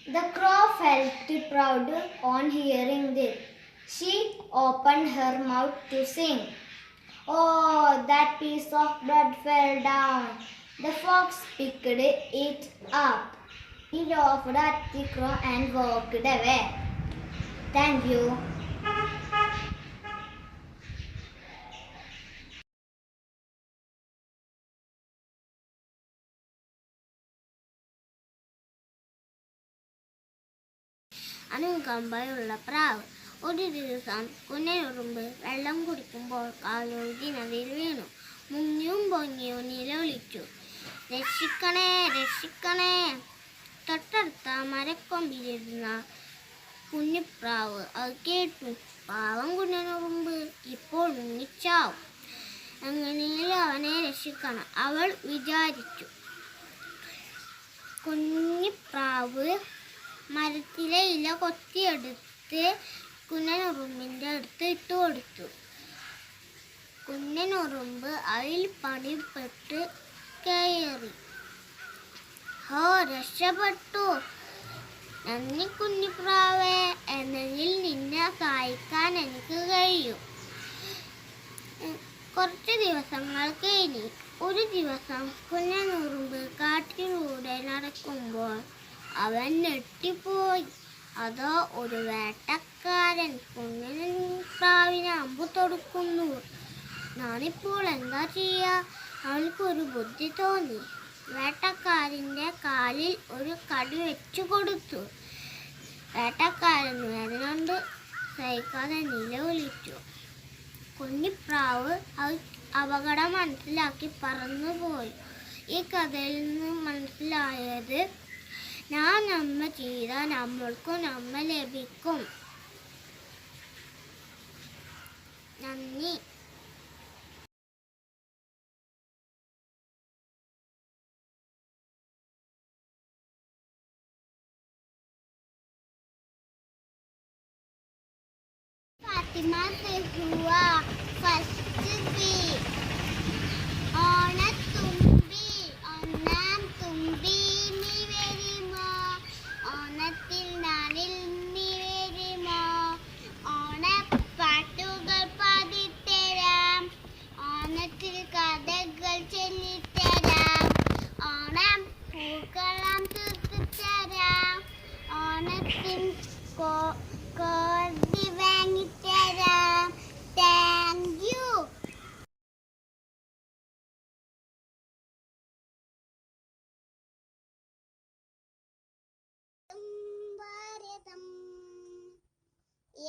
The crow felt proud on hearing this. She opened her mouth to sing. Oh, that piece of bread fell down. The fox picked it up. He laughed at the crow and walked away. Thank you. അനുകമ്പയുള്ള പ്രാവ്. ഒരു ദിവസം കുഞ്ഞനുറുമ്പ് വെള്ളം കുടിക്കുമ്പോൾ കാലൊഴുകി നദിയിൽ വീണു. മുങ്ങിയും പൊങ്ങിയും നിലവിളിച്ചു, "രക്ഷിക്കണേ, രക്ഷിക്കണേ!" തൊട്ടടുത്ത മരക്കൊമ്പിലിരുന്ന കുഞ്ഞിപ്രാവ് അത് കേട്ടു. പാവം കുഞ്ഞനുറുമ്പ് ഇപ്പോൾ മുങ്ങിച്ചാവും, എങ്ങനെയും അവനെ രക്ഷിക്കണം അവൾ വിചാരിച്ചു. കുഞ്ഞിപ്രാവ് മരത്തിലെ ഇല കൊത്തിയെടുത്ത് കുഞ്ഞനുറുമ്പിൻ്റെ അടുത്ത് ഇട്ട് കൊടുത്തു. കുഞ്ഞനുറുമ്പ് അതിൽ പണിപ്പെട്ട് കയറി. "ഹോ, രക്ഷപ്പെട്ടു! നന്ദി കുഞ്ഞിപ്രാവേ, എന്നെങ്കിൽ നിന്നെ സഹായിക്കാൻ എനിക്ക് കഴിയും." കുറച്ച് ദിവസങ്ങൾ കഴിഞ്ഞ് ഒരു ദിവസം കുഞ്ഞനുറുമ്പ് കാട്ടിലൂടെ നടക്കുമ്പോൾ അവൻ ഞെട്ടിപ്പോയി. അതോ ഒരു വേട്ടക്കാരൻ കുഞ്ഞൻ പ്രാവിനെ അമ്പു തൊടുക്കുന്നു. ഞാനിപ്പോൾ എന്താ ചെയ്യുക? അവൾക്കൊരു ബുദ്ധി തോന്നി. വേട്ടക്കാരൻ്റെ കാലിൽ ഒരു കടി വെച്ചു കൊടുത്തു. വേട്ടക്കാരൻ വേദനകൊണ്ട് സഹിക്കാതെ നിലവിളിച്ചു. കുഞ്ഞിപ്രാവ് അപകടം മനസ്സിലാക്കി പറന്നുപോയി. ഈ കഥയിൽ നിന്ന് മനസ്സിലായത് ഞാൻ നന്മ ചെയ്താൽ നമ്മൾക്കും നന്മ ലഭിക്കും. നന്ദി. Fathima Sehuva first B. ഓണത്തുമ്പി ഒന്നാം തുമ്പി നീ വരുമോ? ഓണത്തിൽ നാളിൽ നീ വരുമോ? ഓണപ്പാട്ടുകൾ പാടിത്തരാം, ഓണത്തിൽ കഥകൾ ചൊല്ലിത്തരാം, ഓണം പൂക്കളം തീർത്തുതരാം, ഓണത്തിൻ കോടി വാങ്ങിത്തരാം. Thank you. ഭാരതം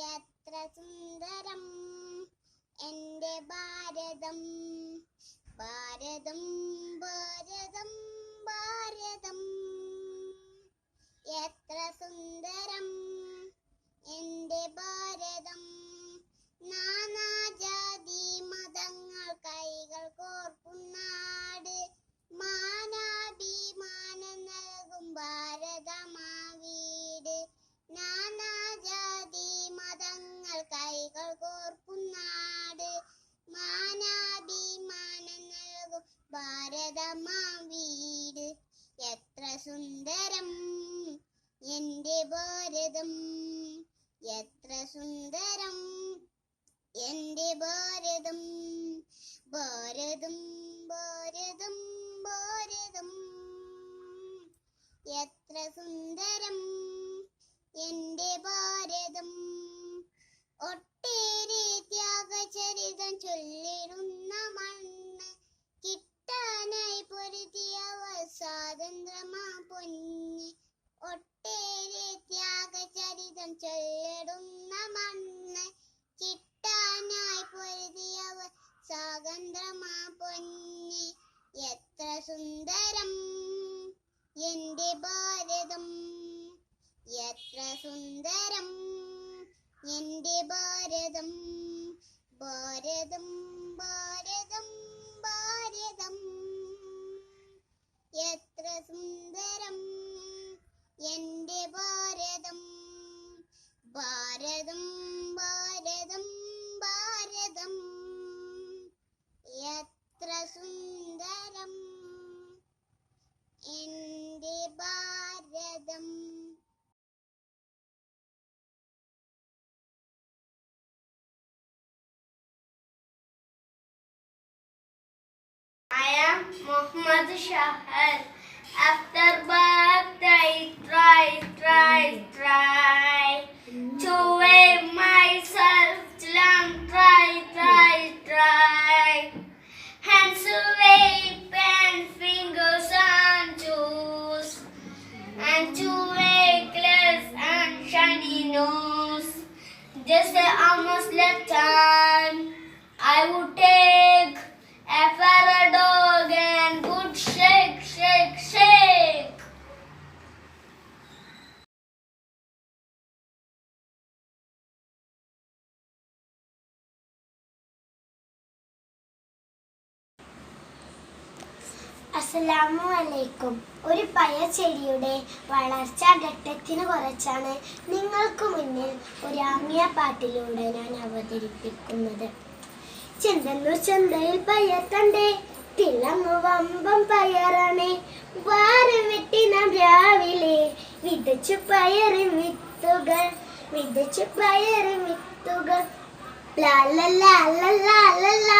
എത്ര സുന്ദരം എൻ്റെ ഭാരതം. ഭാരതം ഭാരതം ഭാരതം എത്ര സുന്ദരം എൻ്റെ ഭാരതം. നാനാജാതി മതങ്ങൾ കൈകൾ കോർക്കുന്നാട്, മാനാഭിമാനം നൽകും ഭാരതമാ വീട്. നാനാജാതി മതങ്ങൾ കൈകൾ കോർക്കുന്നാട്, മാനാഭിമാനം നൽകും ഭാരതമാ വീട്. എത്ര സുന്ദരം എൻ്റെ ഭാരതം. എത്ര സുന്ദരം എൻ്റെ ഭാരതം. ഭാരതം ഭാരതം ഭാരതം എത്ര സുന്ദരം എൻ്റെ ഭാരതം. ഒട്ടേറെ ത്യാഗചരിതം ചൊല്ലിടുന്ന മണ്ണ്, കിട്ടാനായി പൊരുതിയവർ സ്വാതന്ത്ര്യമാ പൊന്ന്. ഒട്ടേറെ ത്യാഗചരിതം ചൊല്ലിടുന്ന മണ്ണ്, കിട്ടാനായി പൊരുതിയവർ സ്വാതന്ത്ര്യമാ പൊന്ന്. എത്ര സുന്ദരം എൻ്റെ ഭാരതം. എത്ര സുന്ദരം എൻ്റെ ഭാരതം. ഭാരതം ഭാരതം ഭാരതം എത്ര സുന്ദരം എൻ്റെ ഭാരതം. ഭാരതം ഭാരതം ഭാരതം എത്ര സുന്ദരം എൻ്റെ ഭാരതം. I am Muhammad Shahar. After birth I try to weigh myself down, try. Hands away, pen, fingers and toes, and to weigh glass and shiny nose. Just almost left time I would take a fair dog and good shake, shake, shake. അസ്സലാമു അലൈക്കും. ഒരു പയർചെടിയുടെ വളർച്ചാ ഘട്ടത്തിനെ കുറിച്ചാണ് നിങ്ങൾക്ക് മുന്നിൽ ഒരു ആംഗ്യ പാട്ടിലൂടെ ഞാൻ അവതരിപ്പിക്കുന്നത്. ചെന്തന്നൂർ ചന്തയിൽ പയർ കണ്ടേ, തിളങ്ങു വമ്പം പയറാണേ. വാരം വെട്ടി നാം രാവിലെ വിതച്ചു പയറിൻ വിത്തുകൾ, വിതച്ചു പയറിൻ വിത്തുകൾ. ലാ ലാ ലാ ലാ ലാ ലാ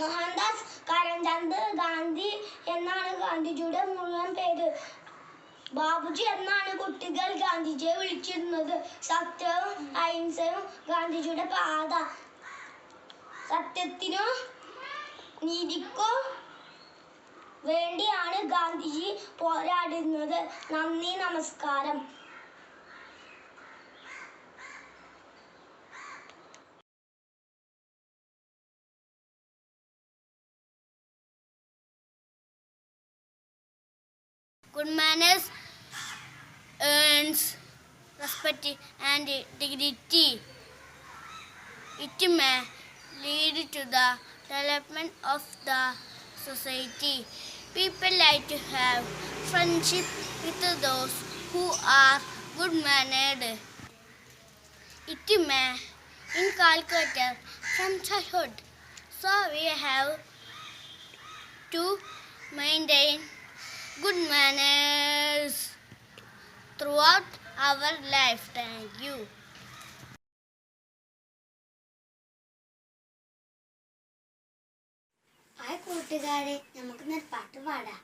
മോഹൻദാസ് കരംചന്ദ് ഗാന്ധി എന്നാണ് ഗാന്ധിജിയുടെ മുഴുവൻ പേര്. ബാബുജി എന്നാണ് കുട്ടികൾ ഗാന്ധിജിയെ വിളിച്ചിരുന്നത്. സത്യവും അഹിംസയും ഗാന്ധിജിയുടെ പാത. സത്യത്തിനോ നീതിക്കോ വേണ്ടിയാണ് ഗാന്ധിജി പോരാടുന്നത്. നന്ദി, നമസ്കാരം. Good manners earns respect and dignity. It may lead to the development of the society. People like to have friendship with those who are good-mannered. It may inculcate from childhood. So we have to maintain good manners throughout our life. Thank you. Hi കൂട്ടുകാരെ, നമുക്കിന്നൊരു പാട്ട് പാടാം.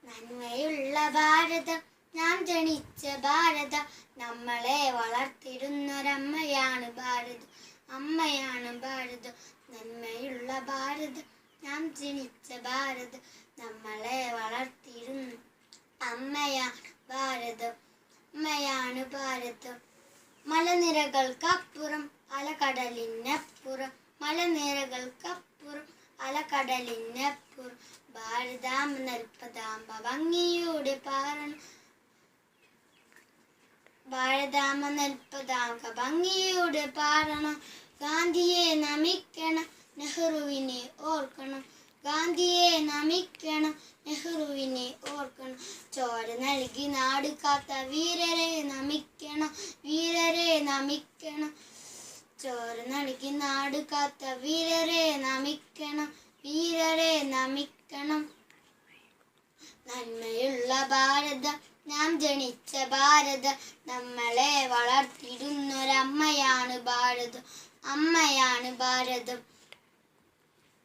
നന്മയുള്ള ഭാരതം, നാം ജനിച്ച ഭാരതം, നമ്മളെ വളർത്തിരുന്നൊരമ്മയാണ് ഭാരതം, അമ്മയാണ് ഭാരതം. നന്മയുള്ള ഭാരതം, നാം ജനിച്ച ഭാരതം, നമ്മളെ വളർത്തിരുന്ന അമ്മയാണ് ഭാരതം, അമ്മയാണ് ഭാരതം. മലനിരകൾക്കപ്പുറം അലകടലിനപ്പുറം, മലനിരകൾക്കപ്പുറം അലകടലിനപ്പുറം, ഭാരതാംബ നൽപതാംബ ഭംഗിയുടെ പാറണം, ഭാരതാംബ നൽപതാംബ ഭംഗിയുടെ പാറണം. ഗാന്ധിയെ നമിക്കണം, നെഹ്റുവിനെ ഓർക്കണം, ഗാന്ധിയെ നമിക്കണം, നെഹ്റുവിനെ ഓർക്കണം. ചോര നൽകി നാട് കാത്ത വീരരെ നമിക്കണം, വീരരെ നമിക്കണം. ചോര നൽകി നാട് കാത്ത വീരരെ നമിക്കണം, വീരരെ നമിക്കണം. നന്മയുള്ള ഭാരതം, നാം ജനിച്ച ഭാരതം, നമ്മളെ വളർത്തിടുന്നൊരമ്മയാണ് ഭാരതം, അമ്മയാണ് ഭാരതം.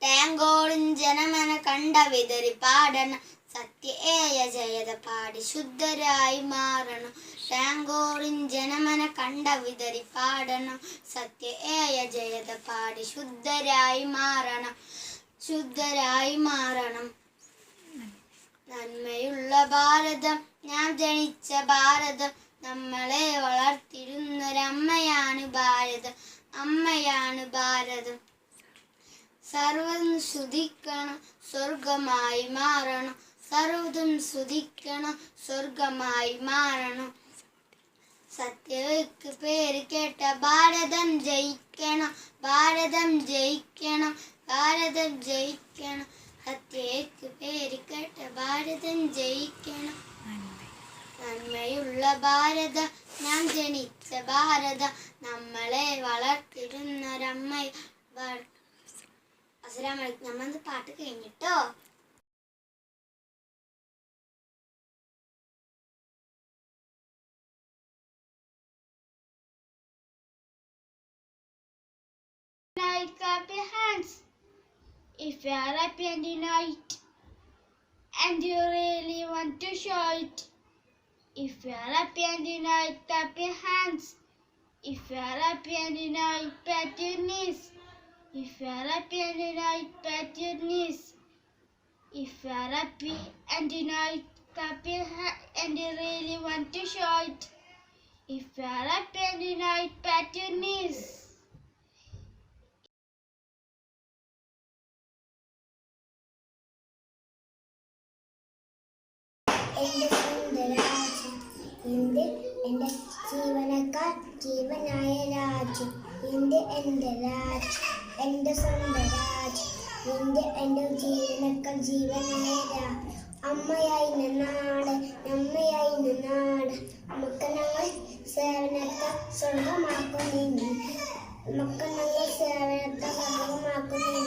ടാങ്കോളും ജനമന കണ്ട വിതറി പാടണം, സത്യേയ ജയത പാടി ശുദ്ധരായി മാറണം. ടാങ്കോളും ജനമന കണ്ട വിതറി പാടണം, സത്യേയ ജയത പാടി ശുദ്ധരായി മാറണം, ശുദ്ധരായി മാറണം. നന്മയുള്ള ഭാരതം, നാം ജനിച്ച ഭാരതം, നമ്മളെ വളർത്തിരുന്നൊരമ്മയാണ് ഭാരതം, അമ്മയാണ് ഭാരതം. സർവ്വതും സ്തുതിക്കണം, സ്വർഗമായി മാറണം, സർവ്വതും സ്തുതിക്കണം, സ്വർഗമായി മാറണം. സത്യവയ്ക്ക് പേര് കേട്ട ഭാരതം ജയിക്കണം, ഭാരതം ജയിക്കണം, ഭാരതം ജയിക്കണം. സത്യയ്ക്ക് പേര് കേട്ട ഭാരതം ജയിക്കണം. നന്മയുള്ള ഭാരതം, നാം ജനിച്ച ഭാരതം, നമ്മളെ വളർത്തിരുന്നൊരമ്മ. അസ്സലാമലൈക്കും. നമ്മളത് പാട്ട് കഴിഞ്ഞിട്ടോ. Clap your hands if you are happy and you know it, and you really want to show it. If you are happy and you know it, clap your hands. If you are happy and you know it, pat your knees. If you are happy and you know it, pat your knees. If you are happy and you know it, clap your hands, and you really want to show it. If you are happy and you know it, pat your knees. എന്റെ സ്വന്തം രാജ്യം, എന്റെ ജീവനക്കാർ ജീവനായ രാജ്യം, എന്റെ രാജ്യം, എന്റെ സ്വന്തം രാജ്യം, എന്റെ ജീവനക്കാർ ജീവനായ രാജ്യം. അമ്മയായി നാട്, നമ്മയായി നാട്, നമുക്ക് ഞങ്ങൾ സേവനത്തെ സ്വർഗമാക്കുന്നു, നമുക്ക് ഞങ്ങൾ സേവനത്തെ സ്വർഗമാക്കുന്നു.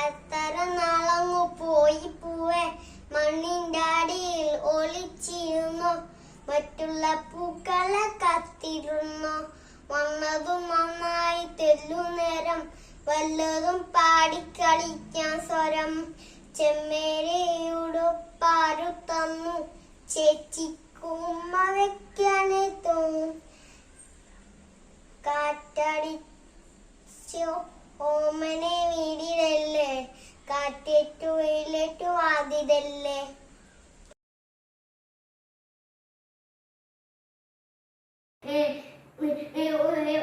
എത്ര നാളങ്ങു പോയി പൂവേ, മണ്ണിൻ്റെ അടിയിൽ ഒളിച്ചിരുന്നു, മറ്റുള്ള പൂക്കളെ കാത്തിരുന്നു. വന്നതും നന്നായി തെല്ലു നേരം, വല്ലതും പാടിക്കളിക്കാൻ സ്വരം. ചെമ്മേരയുടുപ്പാരു തന്നു, ചേച്ചിക്കുമ്മ വെക്കാനേ തോന്നും. കാറ്റടിച്ചോ ഓമനെ വീടിലല്ലേ, കാറ്റേറ്റു വെയിലേറ്റു വാതിലല്ലേ.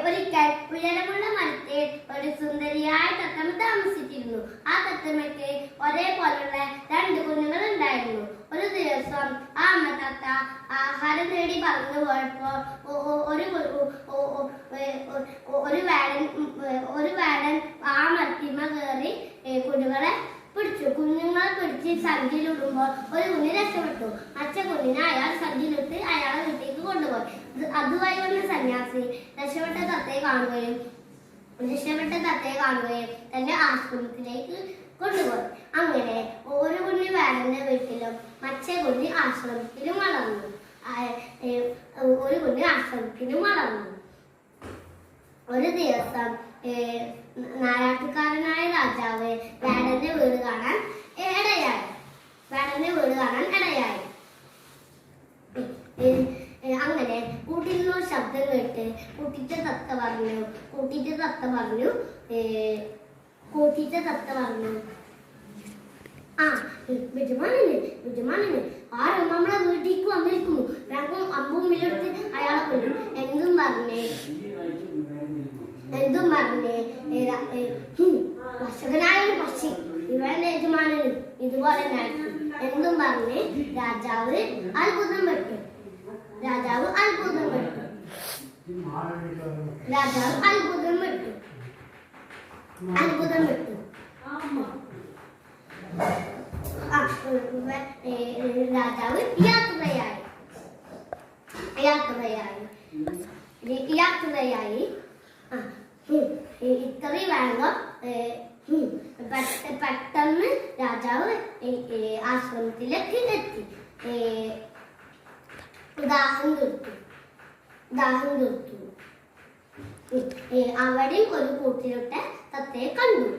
ഒരിക്കൽ ഉയരമുള്ള മരത്തിൽ ഒരു സുന്ദരിയായ തത്തമ്മ താമസിച്ചിരുന്നു. ആ തത്തമ്മയ്ക്ക് ഒരേപോലുള്ള 2 കുഞ്ഞുങ്ങൾ ഉണ്ടായിരുന്നു. ഒരു ദിവസം ആ അമ്മ തത്ത ആഹാരം നേടി പറന്നു പോയപ്പോ ഒരു വേടൻ ആ മരത്തിന്മ കയറി കുഞ്ഞുങ്ങളെ പിടിച്ചു. കുഞ്ഞുങ്ങളെ പിടിച്ച് സഞ്ചിയിലിടുമ്പോൾ ഒരു കുഞ്ഞ് രക്ഷപ്പെട്ടു. മറ്റ കുഞ്ഞിനെ അയാൾ സഞ്ചിയിലിട്ട് അയാളെ വീട്ടിലേക്ക് കൊണ്ടുപോയി. അതുവഴി വന്ന സന്യാസി രക്ഷപ്പെട്ട തത്തയെ കാണുകയും തന്റെ ആശ്രമത്തിലേക്ക് കൊണ്ടുപോയി. അങ്ങനെ ഒരു കുഞ്ഞ് വേടന്റെ വീട്ടിലും മറ്റേ കുഞ്ഞ് ആശ്രമത്തിലും വളർന്നു. ഒരു ദിവസം നായാട്ടുകാരനായ രാജാവ് വേടന്റെ വീട് കാണാൻ ഇടയായി. അങ്ങനെ കൂട്ടിൽ ശബ്ദം കേട്ട് കൂട്ടിച്ച തത്ത പറഞ്ഞു ആ ബിജുമാനിന് ആരും നമ്മളെ വീട്ടിലേക്ക് വന്നിരിക്കുന്നു. വേഗം അമ്പും വില്ലെടുത്ത് അയാളെ കൊല്ലും. എന്തും പറഞ്ഞേ വശകനായ പക്ഷി ഇവരുടെ യജമാനനും ഇതുപോലെ ആയിരിക്കും. എന്തും പറഞ്ഞ് രാജാവ് അത്ഭുതം പെട്ടു. രാജാവ് യാത്രയായി ഇത്രയും വേഗം പെട്ടെന്ന് രാജാവ് ആശ്രമത്തിലേക്ക് എത്തി. ദാഹം തീർത്തു. അവിടെയും ഒരു കൂട്ടിലിട്ട തത്തയെ കണ്ടു.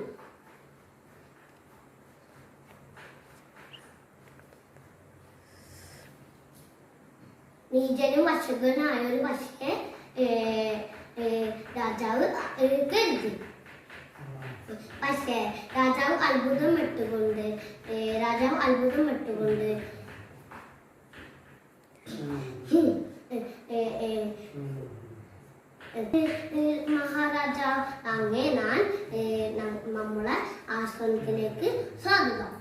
നീചനും വശകനായ ഒരു പക്ഷിയെ രാജാവ് കരുതി. പക്ഷേ രാജാവ് അത്ഭുതം വിട്ടുകൊണ്ട് മഹാരാജാവ് അങ്ങേ ഞാൻ നമ്മളെ ആശ്രമത്തിലേക്ക് സ്വാഗതം.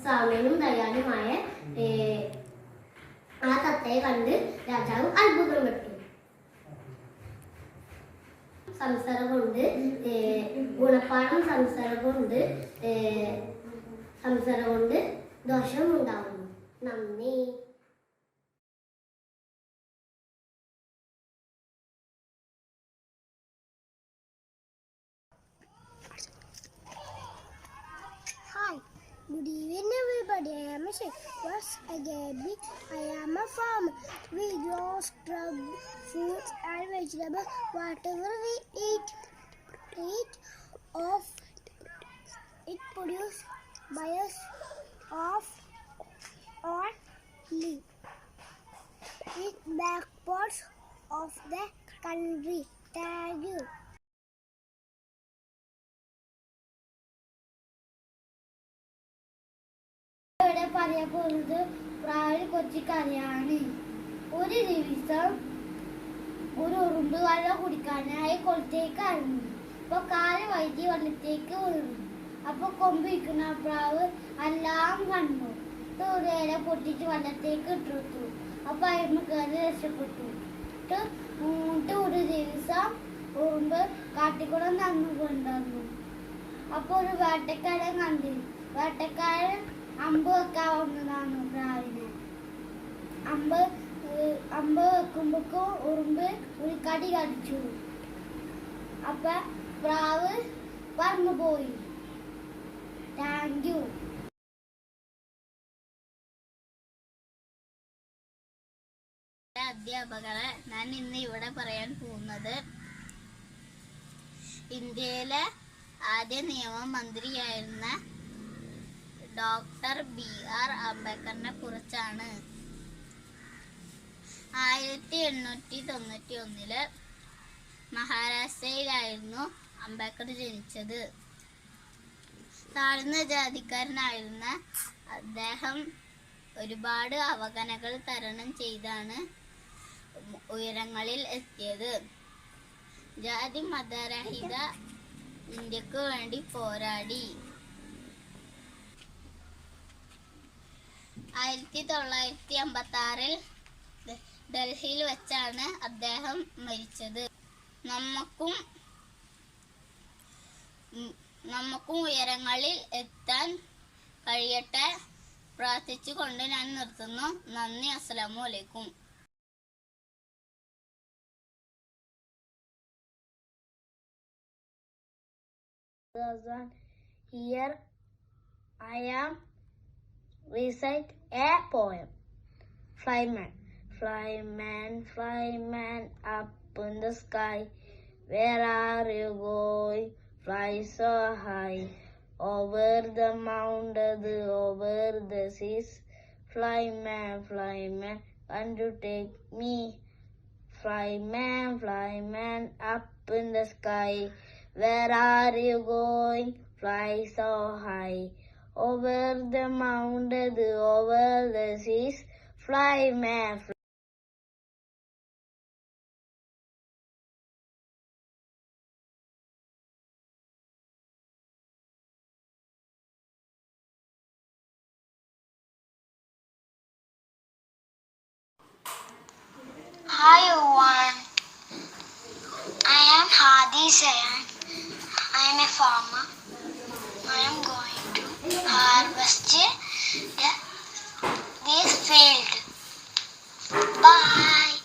സാമനും ദയാലുമായ ആ തത്തയെ കണ്ട് രാജാവ് അത്ഭുതം പെട്ടു. സംസാരം കൊണ്ട് ഗുണപ്പാഠം സംസാരം കൊണ്ട് ദോഷം ഉണ്ടാവുന്നു. നന്ദി. Good evening, everybody. I am Ashik. Once again, I am a farmer. We grow scrub, fruits and vegetables. Whatever we eat of it produced by us of or leaf. It back parts of the country. Thank you. ഇവിടെ പറയാൻ പോകുന്നത് പ്രായ കൊച്ചി കഥയാണ്. ഒരു ദിവസം ഒരു ഉറുമ്പ് വെള്ളം കുടിക്കാനായി കൊളത്തേക്കായിരുന്നു. അപ്പൊ കാല് വൈദ്യ വെള്ളത്തേക്ക് വീണു. അപ്പൊ കൊമ്പിരിക്കുന്ന പ്രാവ് എല്ലാം കണ്ടു. ഇല പൊട്ടിച്ച് വെള്ളത്തേക്ക് ഇട്ടെടുത്തു. അപ്പൊ അയമ്മ കയറി രക്ഷപ്പെട്ടു. ഒരു ദിവസം ഉറുമ്പ് കാട്ടിക്കുളം നടന്നുകൊണ്ടിരുന്നു. അപ്പൊ ഒരു വേട്ടക്കാരൻ കണ്ടു. വേട്ടക്കാരൻ അമ്പ് വെക്കാൻ വന്നതാണ് പ്രാവിനെ. അമ്പ് വെക്കുമ്പോഴേക്കും ഉറുമ്പ് ഒരു കടി കടിച്ചു. അപ്പൊ പ്രാവ് പറന്നുപോയി. Thank you. അധ്യാപകരെ, ഞാൻ ഇന്ന് ഇവിടെ പറയാൻ പോകുന്നത് ഇന്ത്യയിലെ ആദ്യ നിയമമന്ത്രിയായിരുന്ന ഡോക്ടർ BR അംബേദ്കറിനെ കുറിച്ചാണ്. 1891 മഹാരാഷ്ട്രയിലായിരുന്നു അംബേദ്കർ ജനിച്ചത്. താഴ്ന്ന ജാതിക്കാരനായിരുന്ന അദ്ദേഹം ഒരുപാട് അവഗണനകൾ തരണം ചെയ്താണ് ഉയരങ്ങളിൽ എത്തിയത്. ജാതി മതരഹിത ഇന്ത്യക്ക് വേണ്ടി പോരാടി. 1956 ഡൽഹിയിൽ വെച്ചാണ് അദ്ദേഹം മരിച്ചത്. നമുക്കും ഉയരങ്ങളിൽ എത്താൻ കഴിയട്ടെ പ്രാർത്ഥിച്ചുകൊണ്ട് ഞാൻ നിർത്തുന്നു. നന്ദി. അസ്സലാമു അലൈക്കും. Here I am recite a poem. Flyman, flyman, flyman up in the sky. Where are you going? Fly so high. Over the mountains, over the seas. Flyman, flyman, can you take me? Flyman, flyman up in the sky. Where are you going? Fly so high. Over the mountains, over the seas. Flyman, Hi everyone, I am Hadi Sayan. I am a farmer. I am going to harvest this field. Bye.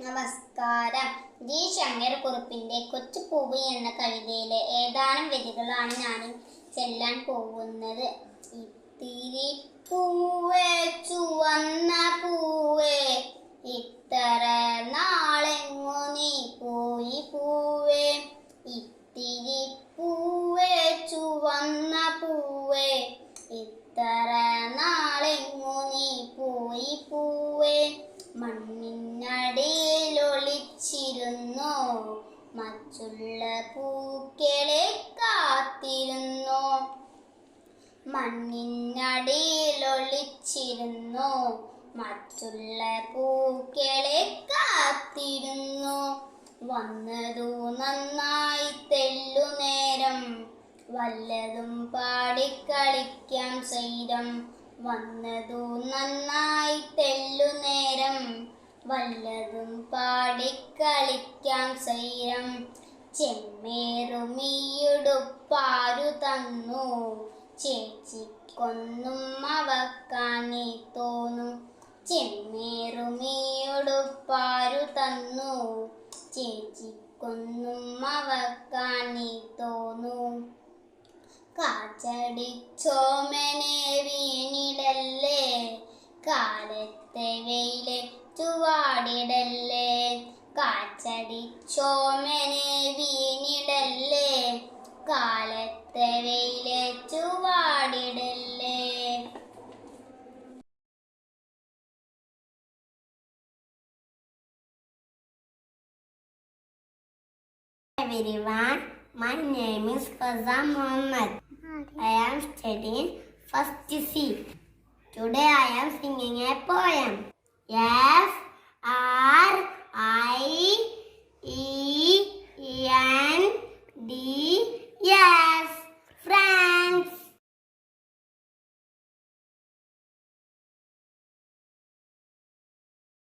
നമസ്കാരം. G ശങ്കരക്കുറുപ്പിന്റെ കൊച്ചുപൂവ് എന്ന കവിതയിലെ ഏതാനും വരികളാണ് ഞാൻ ചെല്ലാൻ പോകുന്നത്. ഇത്തിരി പൂവേ ചുവന്ന പൂവേ, ഇത്ര നാളെങ്ങു നീ പോയി പൂവേ. ഇത്തിരി പൂവേ ചുവന്ന പൂവേ, ഇത്ര നാളെങ്ങു നീ പോയി പൂവേ. മണ്ണിനടിയിലൊളിച്ചിരുന്നു, മറ്റുള്ള പൂക്കളെ കാത്തിരുന്നു. മണ്ണിനടിയിലൊളിച്ചിരുന്നു, മറ്റുള്ള പൂക്കളെ കാത്തിരുന്നു. വന്നതു നന്നായി തെല്ലു നേരം, വല്ലതും പാടിക്കളിക്കാം സൈരം. വന്നതു നന്നായി തെല്ലു നേരം, വല്ലതും പാടിക്കളിക്കാം സൈരം. ചെമ്മേറുമീയുടുപ്പാരു തന്നു, ചേച്ചിക്കൊന്നും അവക്കാനി തോന്നും. ചെമ്മേറുമീയുടുപ്പാരു തന്നു, ചേച്ചിക്കൊന്നും അവക്കാനി തോന്നും. കാച്ചടിച്ചോമനെ വീണിടല്ലേ, കാലത്തെ വെയിലെ ചുവാടിടല്ലേ. കാച്ചടിച്ചോമനെ വീണിടല്ലേ, കാലത്തെ വെയിലെ ചുവാടിടല്ലേ. Everyone, my name is Fazan Muhammad. I am studying first C. Today I am singing a poem. F R I E N D S. Friends.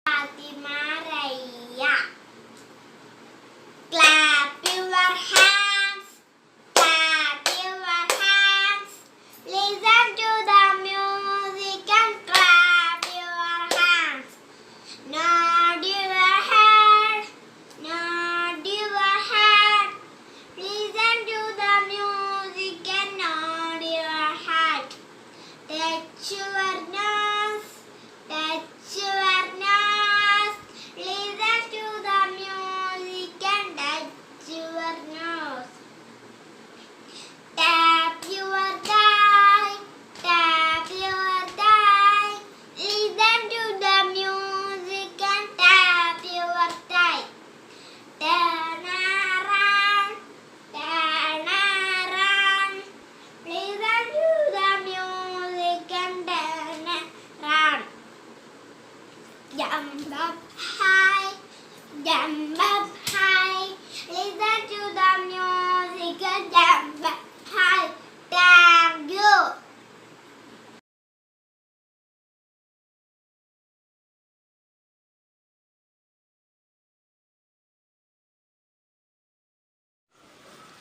Fatima Raya. Clap your hands. Clap your hands. Listen to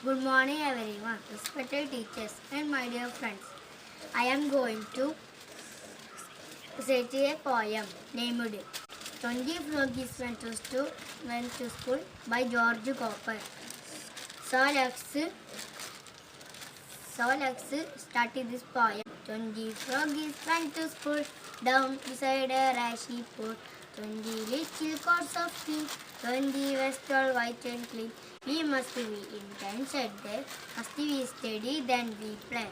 Good morning everyone, respected teachers and my dear friends. I am going to recite a poem named 20 Froggies went to school by George Cooper. So let's start this poem. 20 froggies went to school, down beside a rashy pool. 20 little coats of tea, 20 vests all white and clean. We must be intense, said they. Must we steady, then we play.